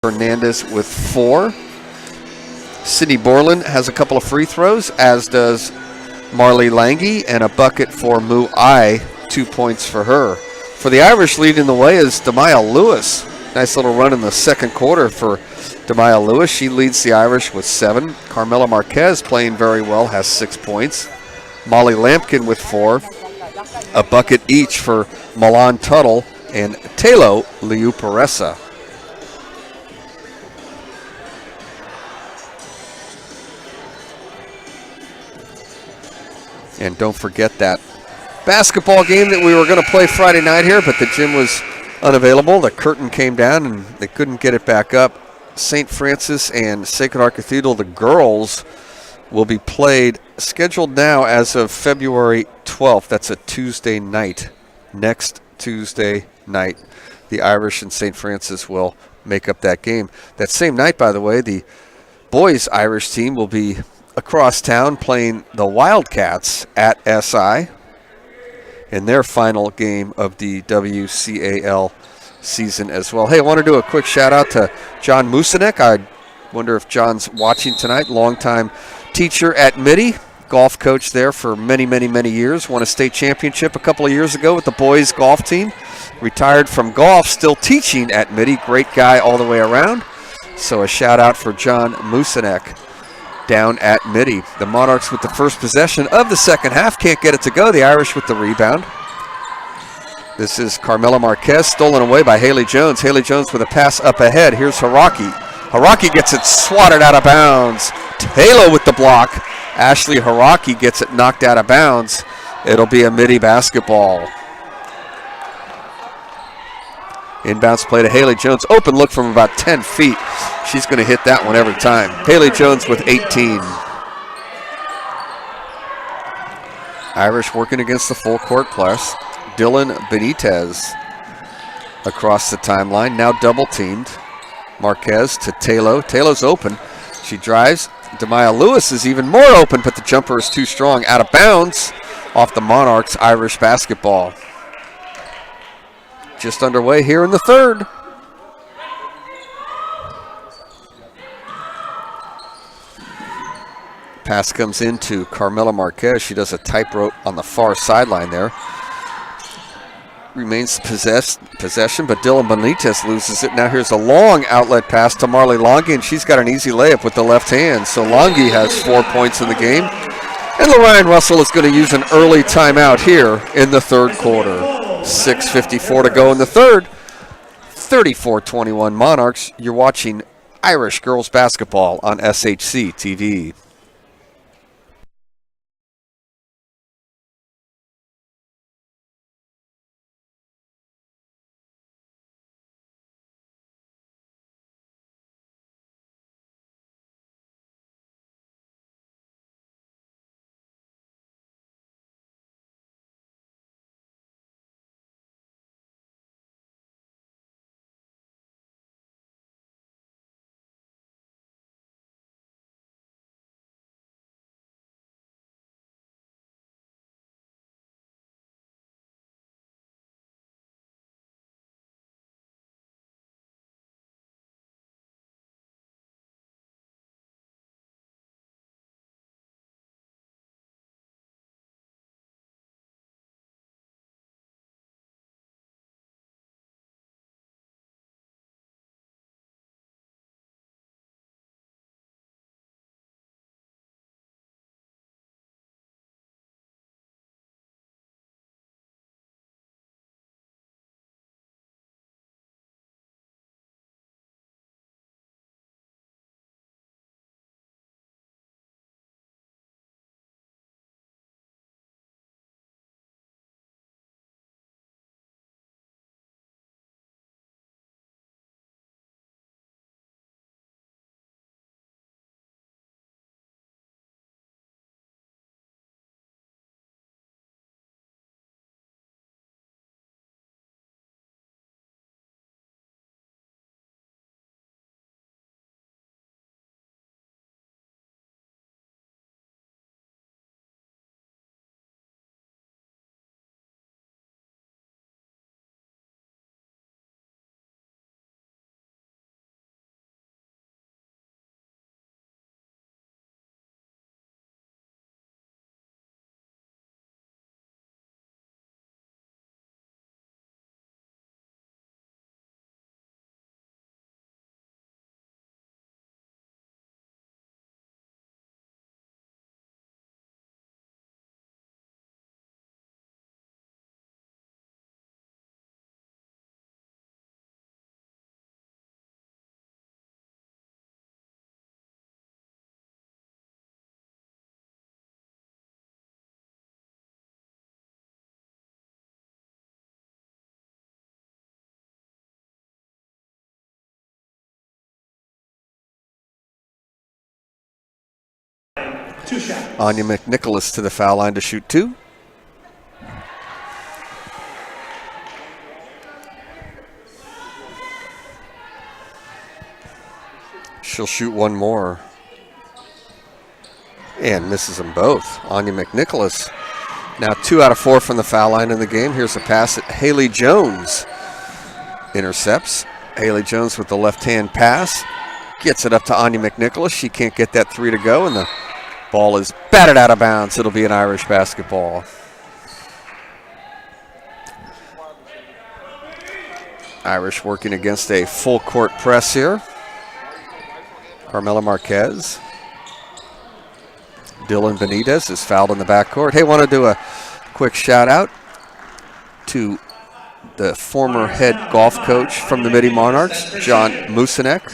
Hernandez with 4. Sydney Borland has a couple of free throws, as does Marley Lange, and a bucket for Mu Ai, 2 points for her. For the Irish, leading the way is Demaya Lewis. Nice little run in the second quarter for Demaya Lewis. She leads the Irish with 7. Carmela Marquez playing very well, has 6 points. Molly Lampkin with 4. A bucket each for Milan Tuttle and Telo Liuparesa. And don't forget that basketball game that we were going to play Friday night here, but the gym was unavailable. The curtain came down and they couldn't get it back up. St. Francis and Sacred Heart Cathedral, the girls, will be played, scheduled now as of February 12th. That's a Tuesday night. Next Tuesday night, the Irish and St. Francis will make up that game. That same night, by the way, the boys' Irish team will be across town playing the Wildcats at SI in their final game of the WCAL season as well. Hey, I want to do a quick shout out to John Musanek. I wonder if John's watching tonight. Longtime teacher at Mitty, golf coach there for many, many, many years. Won a state championship a couple of years ago with the boys golf team. Retired from golf, still teaching at Mitty. Great guy all the way around. So a shout out for John Musanek down at Mitty. The Monarchs with the first possession of the second half. Can't get it to go. The Irish with the rebound. This is Carmela Marquez, stolen away by Haley Jones. Haley Jones with a pass up ahead. Here's Haraki. Haraki gets it swatted out of bounds. Taylor with the block. Ashley Haraki gets it knocked out of bounds. It'll be a Mitty basketball. Inbounds play to Haley Jones. Open look from about 10 feet. She's going to hit that one every time. Haley Jones with 18. Irish working against the full court press. Dylan Benitez across the timeline. Now double teamed. Marquez to Taylor. Taylor's open. She drives. Demaya Lewis is even more open, but the jumper is too strong. Out of bounds off the Monarchs. Irish basketball. Just underway here in the third. Pass comes into Carmela Marquez. She does a tightrope on the far sideline there. Remains possession, but Dylan Benitez loses it. Now here's a long outlet pass to Marley Lange, and she's got an easy layup with the left hand. So Lange has 4 points in the game. And Lorraine Russell is going to use an early timeout here in the third quarter. 6:54 to go in the third. 34-21 Monarchs. You're watching Irish girls basketball on SHC TV. 2 shots. Anya McNicholas to the foul line to shoot 2. She'll shoot 1 more. And misses them both. Anya McNicholas. Now 2 out of 4 from the foul line in the game. Here's a pass at Haley Jones. Intercepts. Haley Jones with the left-hand pass. Gets it up to Anya McNicholas. She can't get that 3 to go, and the ball is batted out of bounds. It'll be an Irish basketball. Irish working against a full court press here. Carmela Marquez. Dylan Benitez is fouled in the backcourt. Hey, want to do a quick shout out to the former head golf coach from the Mitty Monarchs, John Musinek.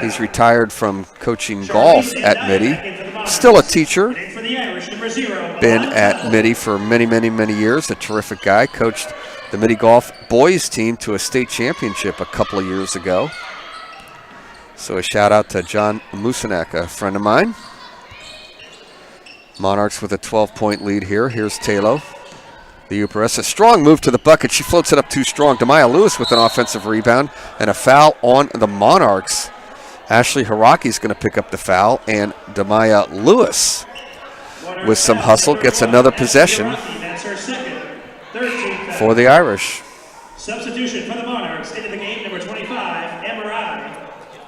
He's retired from coaching golf at Mitty. Still a teacher. Been at Mitty for many, many, many years. A terrific guy. Coached the Mitty golf boys team to a state championship a couple of years ago. So a shout out to John Musinek, a friend of mine. Monarchs with a 12-point lead here. Here's Taylor. The Uparessa, strong move to the bucket. She floats it up too strong. Demaya Lewis with an offensive rebound and a foul on the Monarchs. Ashley Hiraki's going to pick up the foul, and Demaya Lewis with some hustle gets another possession for the Irish. Substitution for the Monarchs into the game, number 25,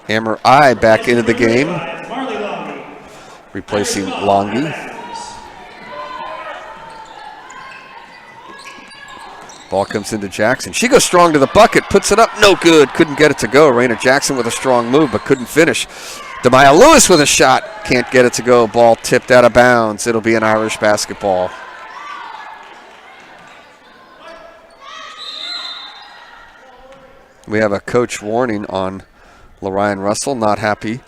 Amber I back into the game, replacing Longy. Ball comes into Jackson. She goes strong to the bucket, puts it up, no good. Couldn't get it to go. Raina Jackson with a strong move, but couldn't finish. Demaya Lewis with a shot, can't get it to go. Ball tipped out of bounds. It'll be an Irish basketball. We have a coach warning on Lorian Russell, not happy.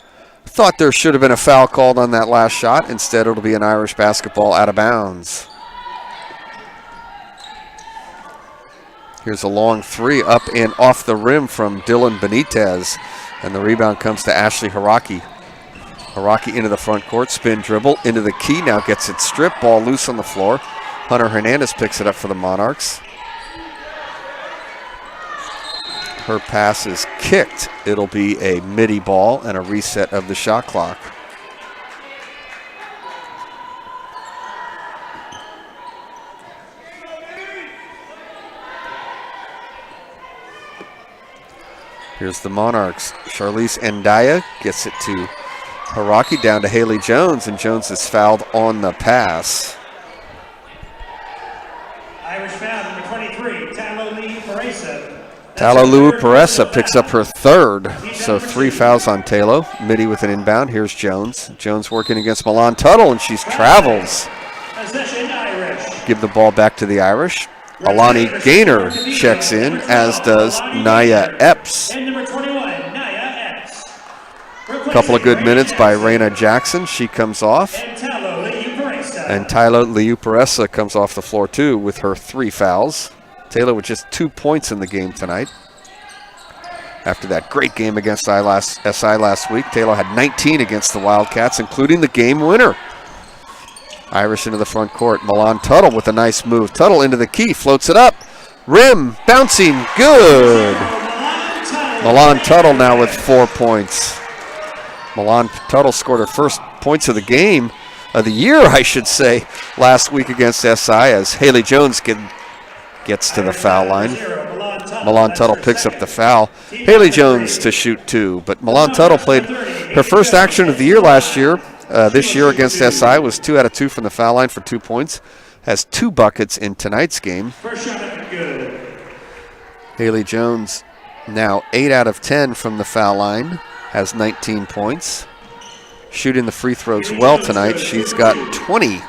Thought there should have been a foul called on that last shot. Instead, it'll be an Irish basketball out of bounds. Here's a long 3 up and off the rim from Dylan Benitez. And the rebound comes to Ashley Hiraki. Hiraki into the front court, spin dribble, into the key, now gets it stripped, ball loose on the floor. Hunter Hernandez picks it up for the Monarchs. Her pass is kicked. It'll be a Mitty ball and a reset of the shot clock. Here's the Monarchs. Charlize Ndaya gets it to Hiraki, down to Haley Jones, and Jones is fouled on the pass. Irish foul, number 23, Talolu Peresa. Talolu Peresa picks up her 3rd, so 3 fouls on Talo. Mitty with an inbound. Here's Jones. Jones working against Milan Tuttle, and she travels. Possession Irish. Give the ball back to the Irish. Alani Gaynor checks in, as does Naya Epps. And number 21, Naya Epps. Couple of good minutes by Raina Jackson. She comes off. And Tyler Liu-Peresa comes off the floor too with her 3 fouls. Taylor with just 2 points in the game tonight. After that great game against SI last week, Taylor had 19 against the Wildcats, including the game winner. Irish into the front court. Milan Tuttle with a nice move. Tuttle into the key, floats it up. Rim, bouncing, good. Milan Tuttle now with 4 points. Milan Tuttle scored her first points of the game, of the year, I should say, last week against SI, as Haley Jones gets to the foul line. Milan Tuttle picks up the foul. Haley Jones to shoot 2, but Milan Tuttle played her first action of the year last year. This year against SI was 2 out of 2 from the foul line for 2 points. Has 2 buckets in tonight's game. Haley Jones now 8 out of 10 from the foul line. Has 19 points. Shooting the free throws well tonight. She's got 20.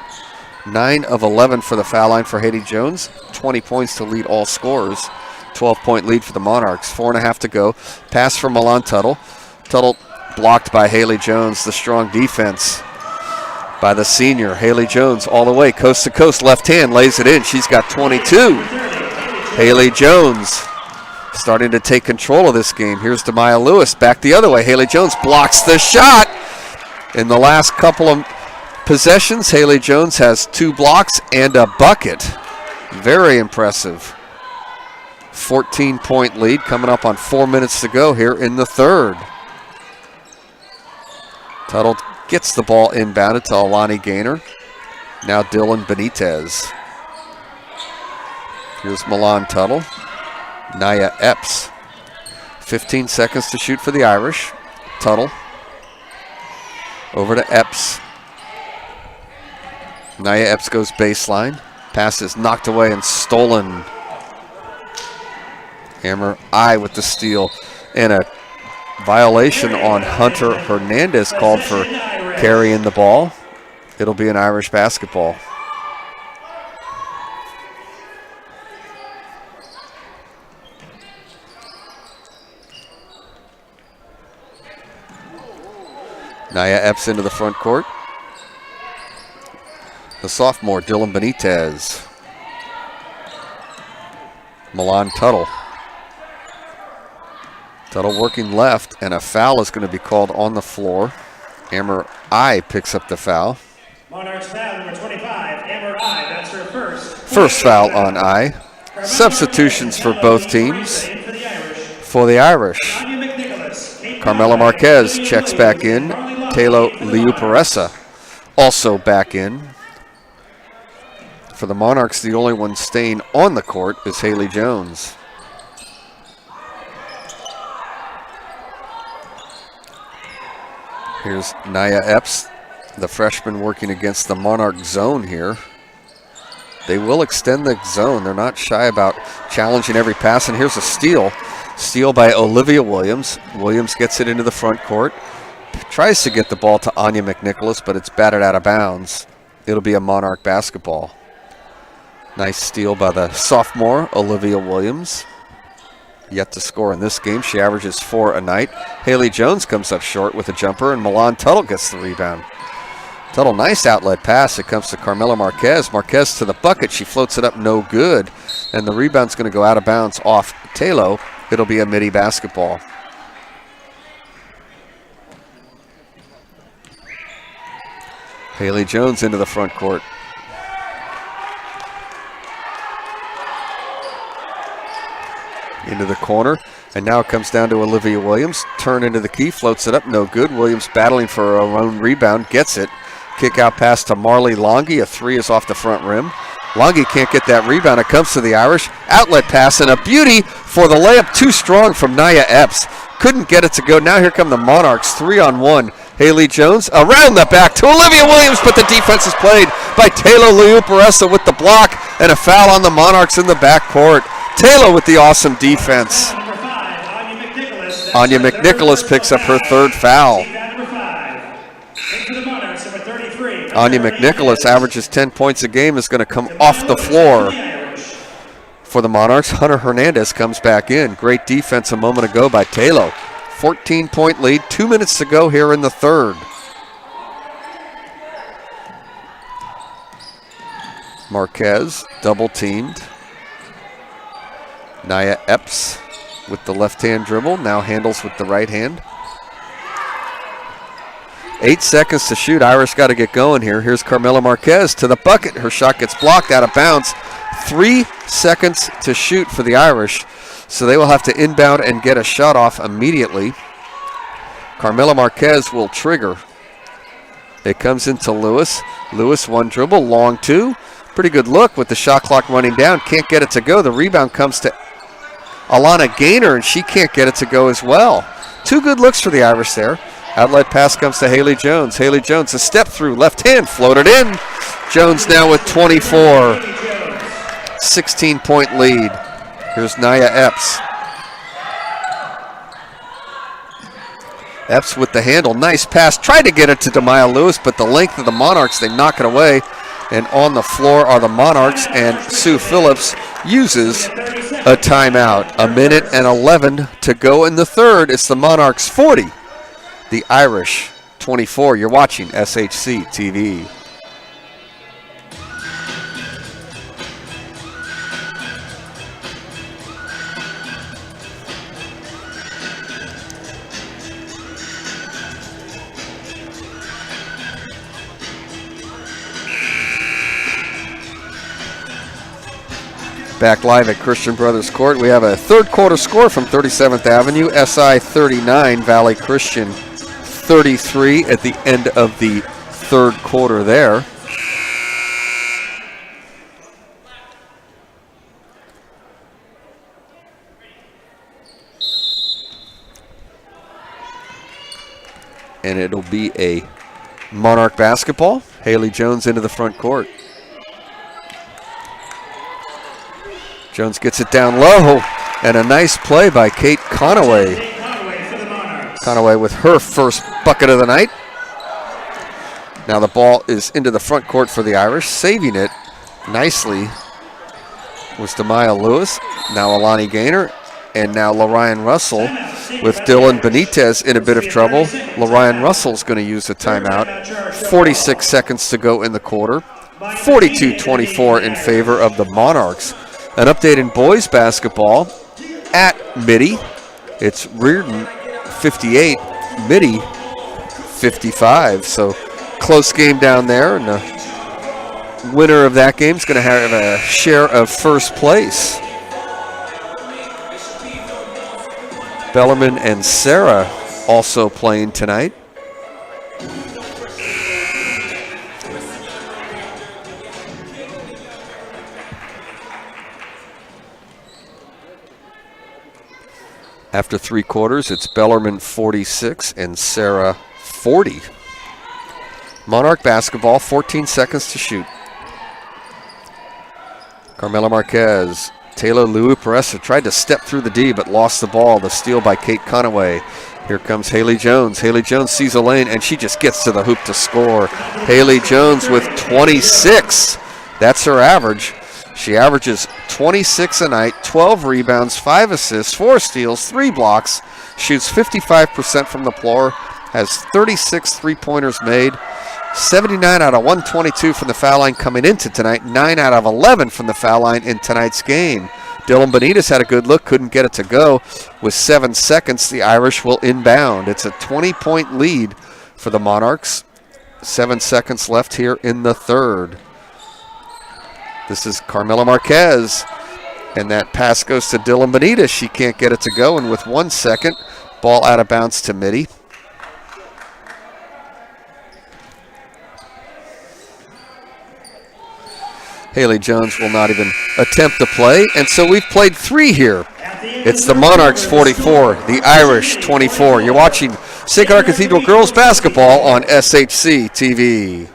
9 of 11 for the foul line for Haley Jones. 20 points to lead all scorers. 12-point lead for the Monarchs. 4.5 to go. Pass from Milan Tuttle. Tuttle blocked by Haley Jones. The strong defense by the senior. Haley Jones all the way, coast to coast, left hand, lays it in. She's got 22. Haley Jones starting to take control of this game. Here's Demaya Lewis back the other way. Haley Jones blocks the shot. In the last couple of possessions. Haley Jones has 2 blocks and a bucket. Very impressive. 14-point lead coming up on 4 minutes to go here in the third. Tuttle gets the ball inbounded to Alani Gaynor. Now Dylan Benitez. Here's Milan Tuttle. Naya Epps. 15 seconds to shoot for the Irish. Tuttle. Over to Epps. Naya Epps goes baseline. Pass is knocked away and stolen. Hammer I with the steal. And a violation on Hunter Hernandez called for carrying the ball. It'll be an Irish basketball. Naya Epps into the front court. The sophomore, Dylan Benitez. Milan Tuttle. Tuttle working left, and a foul is going to be called on the floor. Amber I picks up the foul. Monarchs foul number 25, Amber I. That's her first. First foul on I. Substitutions for both teams. For the Irish, Carmela Marquez checks back in. Taylor Liuparessa also back in. For the Monarchs, the only one staying on the court is Haley Jones. Here's Naya Epps, the freshman working against the Monarch zone here. They will extend the zone. They're not shy about challenging every pass. And here's a steal. Steal by Olivia Williams. Williams gets it into the front court. Tries to get the ball to Anya McNicholas, but it's batted out of bounds. It'll be a Monarch basketball. Nice steal by the sophomore, Olivia Williams. Yet to score in this game. She averages 4 a night. Haley Jones comes up short with a jumper, and Milan Tuttle gets the rebound. Tuttle, nice outlet pass. It comes to Carmela Marquez. Marquez to the bucket. She floats it up, no good. And the rebound's going to go out of bounds off Taylor. It'll be a Mitty basketball. Haley Jones into the front court. Into the corner, and now it comes down to Olivia Williams. Turn into the key, floats it up, no good. Williams battling for her own rebound, gets it. Kick out pass to Marley Longy. A 3 is off the front rim. Longy can't get that rebound. It comes to the Irish. Outlet pass, and a beauty for the layup. Too strong from Naya Epps. Couldn't get it to go. Now here come the Monarchs, 3-on-1. Haley Jones around the back to Olivia Williams, but the defense is played by Taylor Liuparessa with the block, and a foul on the Monarchs in the backcourt. Taylor with the awesome defense. Anya McNicholas picks up her 3rd foul. Anya McNicholas averages 10 points a game, is going to come off the floor for the Monarchs. Hunter Hernandez comes back in. Great defense a moment ago by Taylor. 14-point lead, 2 minutes to go here in the third. Marquez double teamed. Naya Epps with the left-hand dribble, now handles with the right hand. 8 seconds to shoot. Irish got to get going here. Here's Carmela Marquez to the bucket. Her shot gets blocked out of bounds. 3 seconds to shoot for the Irish, so they will have to inbound and get a shot off immediately. Carmela Marquez will trigger. It comes into Lewis. Lewis, 1 dribble, long 2. Pretty good look with the shot clock running down. Can't get it to go. The rebound comes to Alana Gaynor, and she can't get it to go as well. 2 good looks for the Irish there. Outlet pass comes to Haley Jones. Haley Jones, a step through, left hand, floated in. Jones now with 24. 16-point lead. Here's Naya Epps. Epps with the handle, nice pass. Tried to get it to Demaya Lewis, but the length of the Monarchs, they knock it away. And on the floor are the Monarchs, and Sue Phillips uses a timeout. 1:11 to go in the third. It's the Monarchs 40, the Irish 24. You're watching SHC TV. Back live at Christian Brothers Court. We have a third quarter score from 37th Avenue. SI 39, Valley Christian 33 at the end of the third quarter there. And it'll be a Monarch basketball. Haley Jones into the front court. Jones gets it down low, and a nice play by Kate Conaway. Conaway with her first bucket of the night. Now the ball is into the front court for the Irish. Saving it nicely was Demaya Lewis. Now Alani Gaynor, and now LaRyan Russell with Dylan Benitez in a bit of trouble. LaRyan Russell's going to use a timeout. 46 seconds to go in the quarter. 42-24 in favor of the Monarchs. An update in boys basketball at Mitty. It's Reardon 58, Mitty 55. So close game down there, and the winner of that game is going to have a share of first place. Bellarmine and Sarah also playing tonight. After three quarters, it's Bellarmine 46 and Sarah 40. Monarch basketball, 14 seconds to shoot. Carmela Marquez, Taylor Louis-Perez tried to step through the D but lost the ball. The steal by Kate Conaway. Here comes Haley Jones. Haley Jones sees a lane and she just gets to the hoop to score. Haley Jones with 26. That's her average. She averages 26 a night, 12 rebounds, 5 assists, 4 steals, 3 blocks, shoots 55% from the floor, has 36 three-pointers made, 79 out of 122 from the foul line coming into tonight, 9 out of 11 from the foul line in tonight's game. Dylan Benitez had a good look, couldn't get it to go. With 7 seconds, the Irish will inbound. It's a 20-point lead for the Monarchs. 7 seconds left here in the third. This is Carmela Marquez, and that pass goes to Dylan Benitez. She can't get it to go, and with 1 second, ball out of bounds to Mitty. Haley Jones will not even attempt to play, and so we've played 3 here. It's the Monarchs 44, the Irish 24. You're watching Sacred Heart Cathedral girls basketball on SHC TV.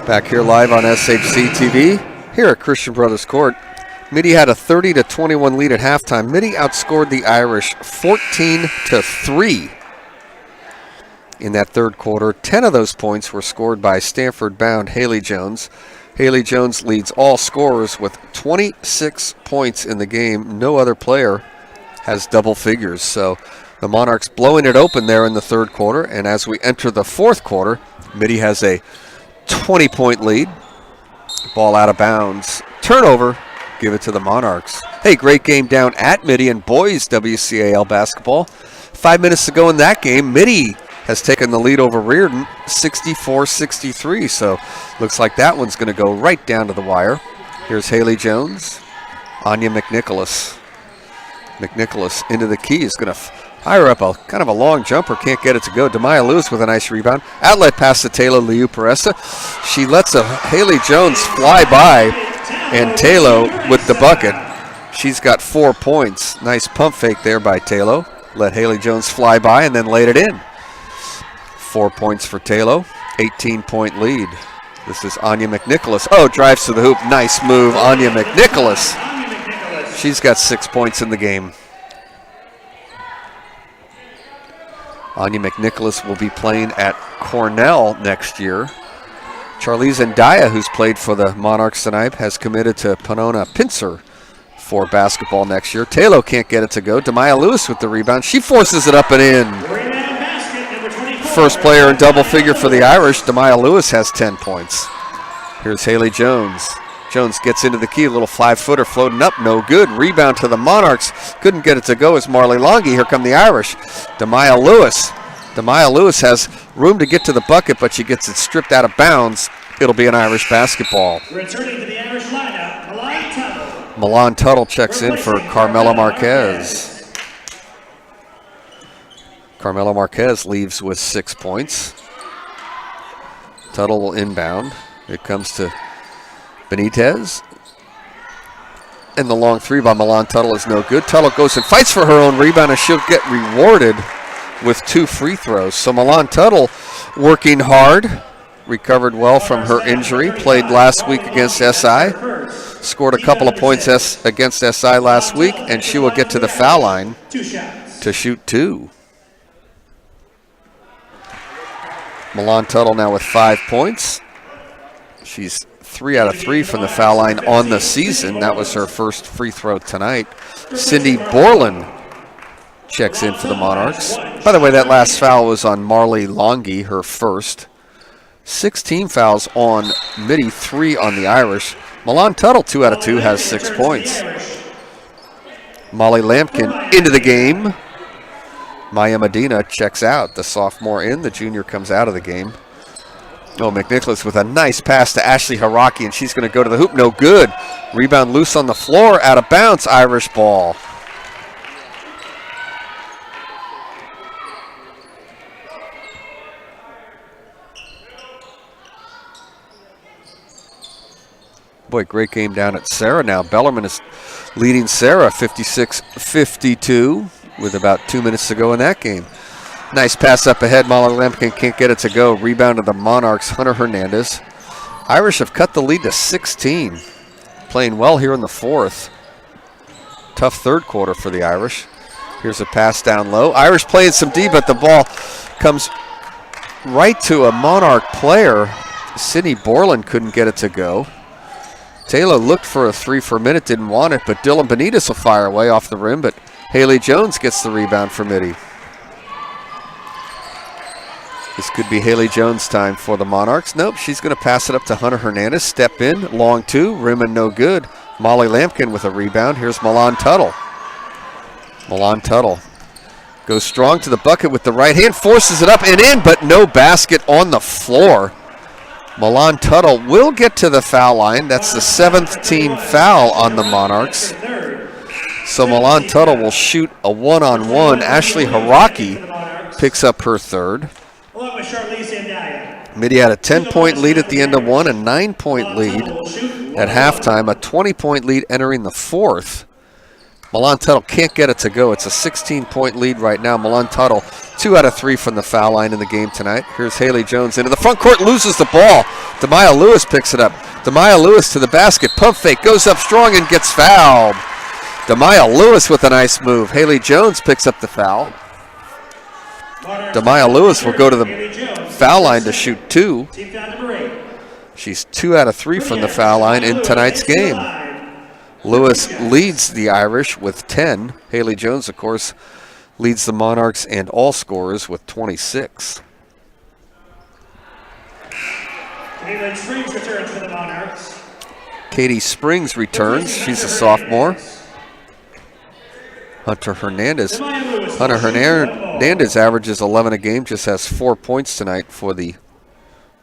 Back here live on SHC TV, here at Christian Brothers Court. Mitty had a 30-21 lead at halftime. Mitty outscored the Irish 14-3 in that third quarter. 10 of those points were scored by Stanford-bound Haley Jones. Haley Jones leads all scorers with 26 points in the game. No other player has double figures. So the Monarchs blowing it open there in the third quarter. And as we enter the fourth quarter, Mitty has a 20-point lead. Ball out of bounds. Turnover. Give it to the Monarchs. Hey, great game down at Mitty in boys WCAL basketball. 5 minutes to go in that game. Mitty has taken the lead over Reardon, 64-63. So looks like that one's going to go right down to the wire. Here's Haley Jones. Anya McNicholas. McNicholas into the key is going to Higher up, a kind of a long jumper, can't get it to go. Demaya Lewis with a nice rebound. Outlet pass to Taylor Liu-Peresta. She lets a Haley Jones fly by, and Taylor with the bucket. She's got 4 points. Nice pump fake there by Taylor. Let Haley Jones fly by and then laid it in. 4 points for Taylor. 18-point lead. This is Anya McNicholas. Oh, drives to the hoop. Nice move, Anya McNicholas. She's got 6 points in the game. Anya McNicholas will be playing at Cornell next year. Charlize Ndaya, who's played for the Monarchs tonight, has committed to Panona Pincer for basketball next year. Taylor can't get it to go. Demaya Lewis with the rebound. She forces it up and in. First player in double figure for the Irish. Demaya Lewis has 10 points. Here's Haley Jones. Jones gets into the key, a little 5-footer floating up, no good. Rebound to the Monarchs. Couldn't get it to go as Marley Longy. Here come the Irish. Demaya Lewis. Demaya Lewis has room to get to the bucket, but she gets it stripped out of bounds. It'll be an Irish basketball. Returning to the Irish lineup, Milan Tuttle. Milan Tuttle checks in for Carmela Marquez. Carmela Marquez leaves with 6 points. Tuttle will inbound. It comes to Benitez. And the long three by Milan Tuttle is no good. Tuttle goes and fights for her own rebound, and she'll get rewarded with 2 free throws. So Milan Tuttle working hard, recovered well from her injury, played last week against SI, scored a couple of points against SI last week, and she will get to the foul line to shoot 2. Milan Tuttle now with 5 points. She's 3 out of 3 from the foul line on the season. That was her first free throw tonight. Cindy Borland checks in for the Monarchs. By the way, that last foul was on Marley Longy, her first. 16 fouls on Mitty, 3 on the Irish. Milan Tuttle, 2 out of 2, has 6 points. Molly Lampkin into the game. Maya Medina checks out. The sophomore in, the junior comes out of the game. Oh, McNicholas with a nice pass to Ashley Haraki, and she's going to go to the hoop. No good. Rebound loose on the floor, out of bounds, Irish ball. Boy, great game down at Sarah now. Bellarmine is leading Sarah 56-52 with about 2 minutes to go in that game. Nice pass up ahead. Molly Lampkin can't get it to go. Rebound to the Monarchs, Hunter Hernandez. Irish have cut the lead to 16. Playing well here in the fourth. Tough third quarter for the Irish. Here's a pass down low. Irish playing some D, but the ball comes right to a Monarch player. Sydney Borland couldn't get it to go. Taylor looked for a 3 for a minute, didn't want it, but Dylan Benitez will fire away off the rim, but Haley Jones gets the rebound for Mitty. This could be Haley Jones' time for the Monarchs. Nope, she's going to pass it up to Hunter Hernandez. Step in, long 2, rim and no good. Molly Lampkin with a rebound. Here's Milan Tuttle. Milan Tuttle goes strong to the bucket with the right hand, forces it up and in, but no basket on the floor. Milan Tuttle will get to the foul line. That's the 7th team foul on the Monarchs. So Milan Tuttle will shoot a one-on-one. Ashley Haraki picks up her third. Mitty had a 10-point lead at the end of one, a 9-point lead at halftime, a 20-point lead entering the fourth. Milan Tuttle can't get it to go. It's a 16-point lead right now. Milan Tuttle, 2 out of 3 from the foul line in the game tonight. Here's Haley Jones into the front court, loses the ball. Demaya Lewis picks it up. Demaya Lewis to the basket, pump fake, goes up strong and gets fouled. Demaya Lewis with a nice move. Haley Jones picks up the foul. Demaya Lewis will go to the foul line to shoot 2. She's 2 out of 3 from the foul line in tonight's game. Lewis leads the Irish with 10. Haley Jones, of course, leads the Monarchs and all scorers with 26. Caitlin Springs returns for the Monarchs. Katie Springs returns. She's a sophomore. Hunter Hernandez averages 11 a game, just has 4 points tonight for the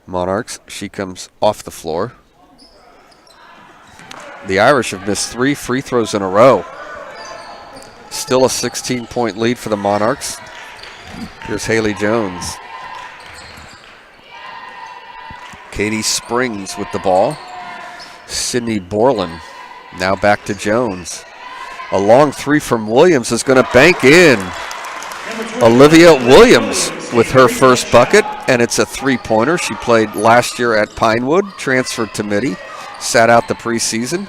Monarchs. She comes off the floor. The Irish have missed 3 free throws in a row. Still a 16-point lead for the Monarchs. Here's Haley Jones. Katie Springs with the ball. Sydney Borland now back to Jones. A long three from Williams is going to bank in. Olivia Williams with her first bucket, and it's a three-pointer. She played last year at Pinewood, transferred to Mitty, sat out the preseason.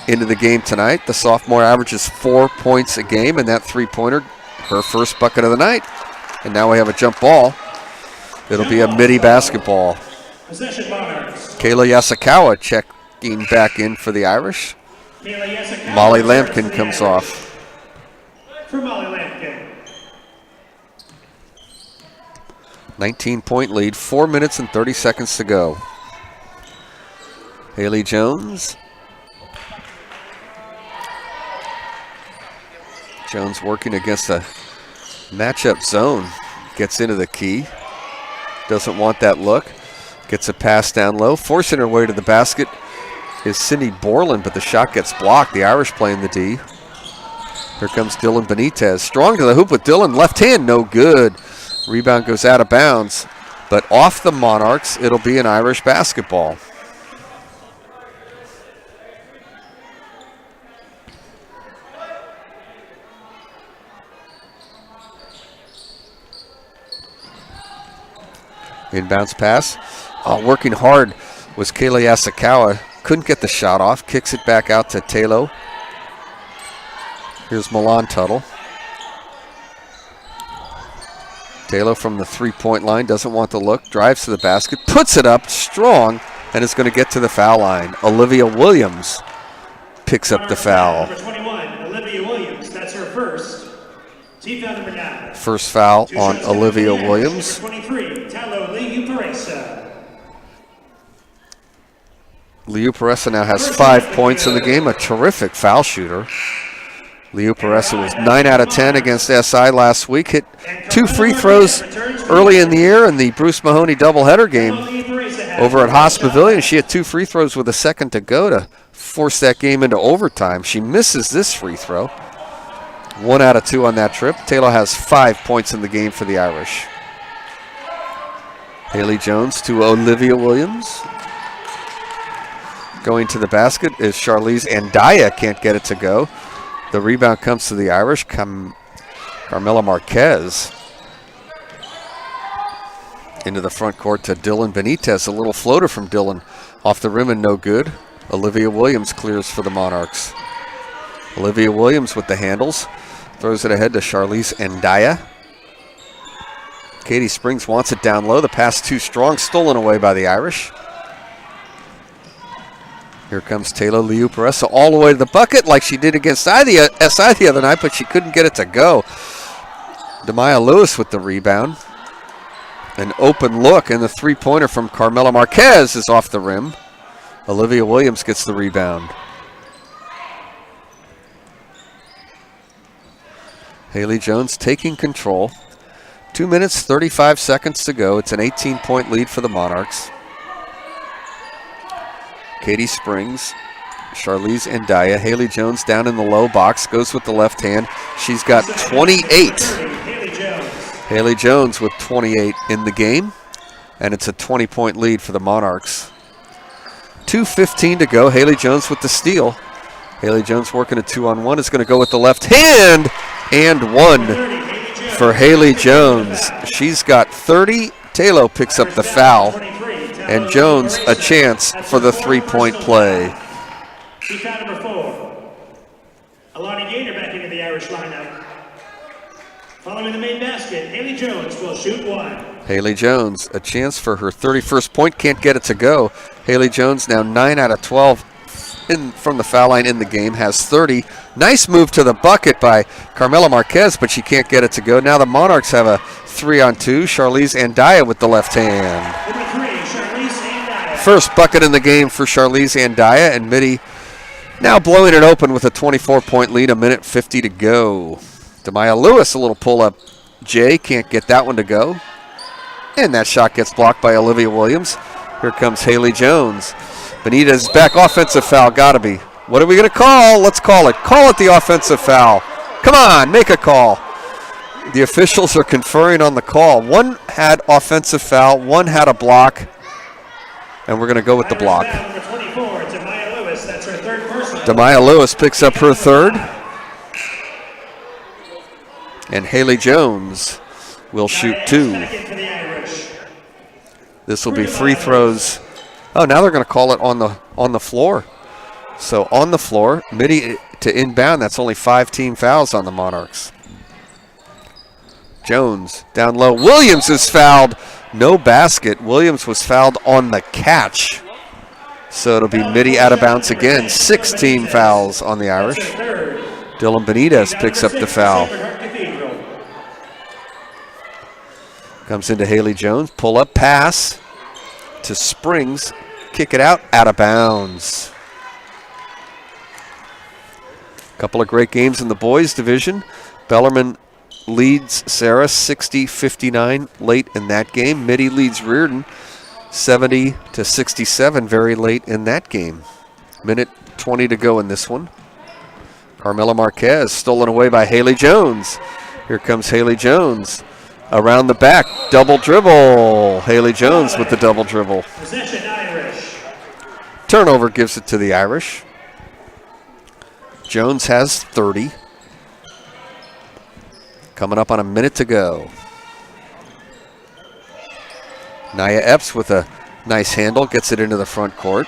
Into the game tonight. The sophomore averages 4 points a game, and that three-pointer, her first bucket of the night. And now we have a jump ball. It'll be a Mitty basketball. Possession Monarchs. Kayla Yasukawa checking back in for the Irish. Molly Lampkin comes off. For Molly Lampkin. 19-point lead, 4 minutes and 30 seconds to go. Haley Jones. Jones working against a matchup zone. Gets into the key. Doesn't want that look. Gets a pass down low. Forcing her way to the basket is Sydney Borland, but the shot gets blocked. The Irish playing the D. Here comes Dylan Benitez. Strong to the hoop with Dylan. Left hand, no good. Rebound goes out of bounds. But off the Monarchs, it'll be an Irish basketball. Inbounds pass. Working hard was Kayla Yasukawa. Couldn't get the shot off. Kicks it back out to Talo. Here's Milan Tuttle. Talo from the three-point line. Doesn't want the look. Drives to the basket. Puts it up strong. And is going to get to the foul line. Olivia Williams picks up the foul. Number 21, Olivia Williams. That's her first. Team foul number 9. First foul on Olivia Williams. Number 23, Talo Liu-Peresa. Liu-Peresa now has 5 points in the game. A terrific foul shooter. Liu-Peresa was 9 out of 10 against SI last week. Hit 2 free throws early in the year in the Bruce Mahoney doubleheader game over at Haas Pavilion. She had 2 free throws with a second to go to force that game into overtime. She misses this free throw. 1 out of 2 on that trip. Taylor has 5 points in the game for the Irish. Haley Jones to Olivia Williams. Going to the basket is Charlize Andaya. Can't get it to go. The rebound comes to the Irish. Carmela Marquez. Into the front court to Dylan Benitez. A little floater from Dylan. Off the rim and no good. Olivia Williams clears for the Monarchs. Olivia Williams with the handles. Throws it ahead to Charlize Andaya. Katie Springs wants it down low. The pass too strong. Stolen away by the Irish. Here comes Taylor Liu-Peresa all the way to the bucket like she did against SI the other night, but she couldn't get it to go. Demaya Lewis with the rebound. An open look, and the three-pointer from Carmela Marquez is off the rim. Olivia Williams gets the rebound. Haley Jones taking control. 2 minutes, 35 seconds to go. It's an 18-point lead for the Monarchs. Katie Springs, Charlize Andaya, Haley Jones down in the low box, goes with the left hand. She's got 28. Haley Jones with 28 in the game, and it's a 20-point lead for the Monarchs. 2:15 to go. Haley Jones with the steal. Haley Jones working a 2-on-1 is going to go with the left hand, and 1 for Haley Jones. She's got 30. Talo picks up the foul. And Jones a chance for the three-point play. Team foul number 4. Alani Gaynor back into the Irish lineup. Following the main basket, Haley Jones will shoot 1. Haley Jones a chance for her 31st point. Can't get it to go. Haley Jones now 9 out of 12 from the foul line in the game. Has 30. Nice move to the bucket by Carmela Marquez, but she can't get it to go. Now the Monarchs have a 3-on-2. Charlize Andaya with the left hand. First bucket in the game for Charlize Andaya, and Mitty now blowing it open with a 24-point lead, 1:50 to go. Demaya Lewis, a little pull-up. Jay can't get that one to go. And that shot gets blocked by Olivia Williams. Here comes Haley Jones. Benitez back, offensive foul, gotta be. What are we gonna call? Let's call it. Call it the offensive foul Come on, make a call. The officials are conferring on the call. One had offensive foul, one had a block, and we're going to go with the block. Demaya Lewis picks up her third. And Haley Jones will shoot 2. This will be free throws. Oh, now they're going to call it on the floor. So on the floor, Mitty to inbound. That's only 5 team fouls on the Monarchs. Jones down low. Williams is fouled. No basket. Williams was fouled on the catch. So it'll be Mitty out of bounds again. 6 team fouls on the Irish. Dylan Benitez picks up the foul. Comes into Haley Jones. Pull up pass to Springs. Kick it out of bounds. Couple of great games in the boys division. Bellarmine leads Sarah 60-59 late in that game. Mitty leads Reardon 70-67 very late in that game. Minute 20 to go in this one. Carmela Marquez stolen away by Haley Jones. Here comes Haley Jones. Around the back, double dribble. Haley Jones with the double dribble. Possession Irish. Turnover gives it to the Irish. Jones has 30. Coming up on a minute to go. Nia Epps with a nice handle, gets it into the front court.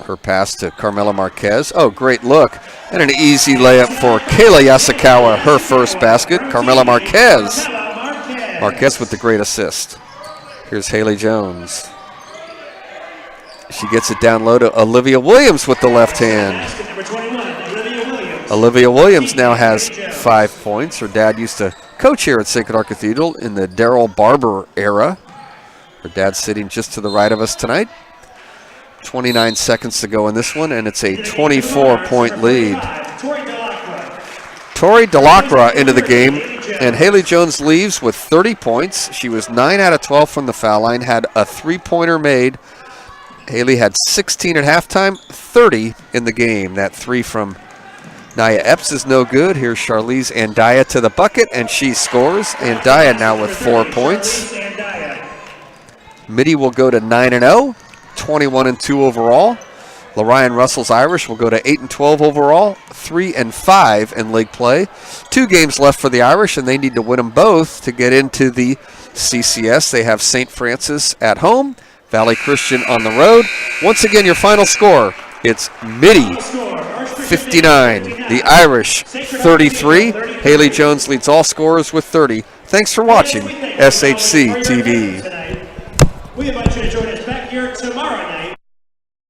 Her pass to Carmela Marquez. Oh, great look. And an easy layup for Kayla Yasukawa, her first basket. Carmela Marquez. Marquez with the great assist. Here's Haley Jones. She gets it down low to Olivia Williams with the left hand. Olivia Williams now has 5 points. Her dad used to coach here at Sacred Heart Cathedral in the Daryl Barber era. Her dad's sitting just to the right of us tonight. 29 seconds to go in this one, and it's a 24-point lead. Tori Delacroix into the game, and Haley Jones leaves with 30 points. She was 9 out of 12 from the foul line, had a 3-pointer made. Haley had 16 at halftime, 30 in the game. That 3 from Nia Epps is no good. Here's Charlize Andaya to the bucket, and she scores. Andaya now with 4 points. Mitty will go to 9-0. 21-2 overall. Lorian Russell's Irish will go to 8-12 overall, 3-5 in league play. 2 games left for the Irish, and they need to win them both to get into the CCS. They have St. Francis at home, Valley Christian on the road. Once again, your final score, it's Mitty 59, the Irish 33. Haley Jones leads all scorers with 30. Thanks for watching SHC TV. We invite you to join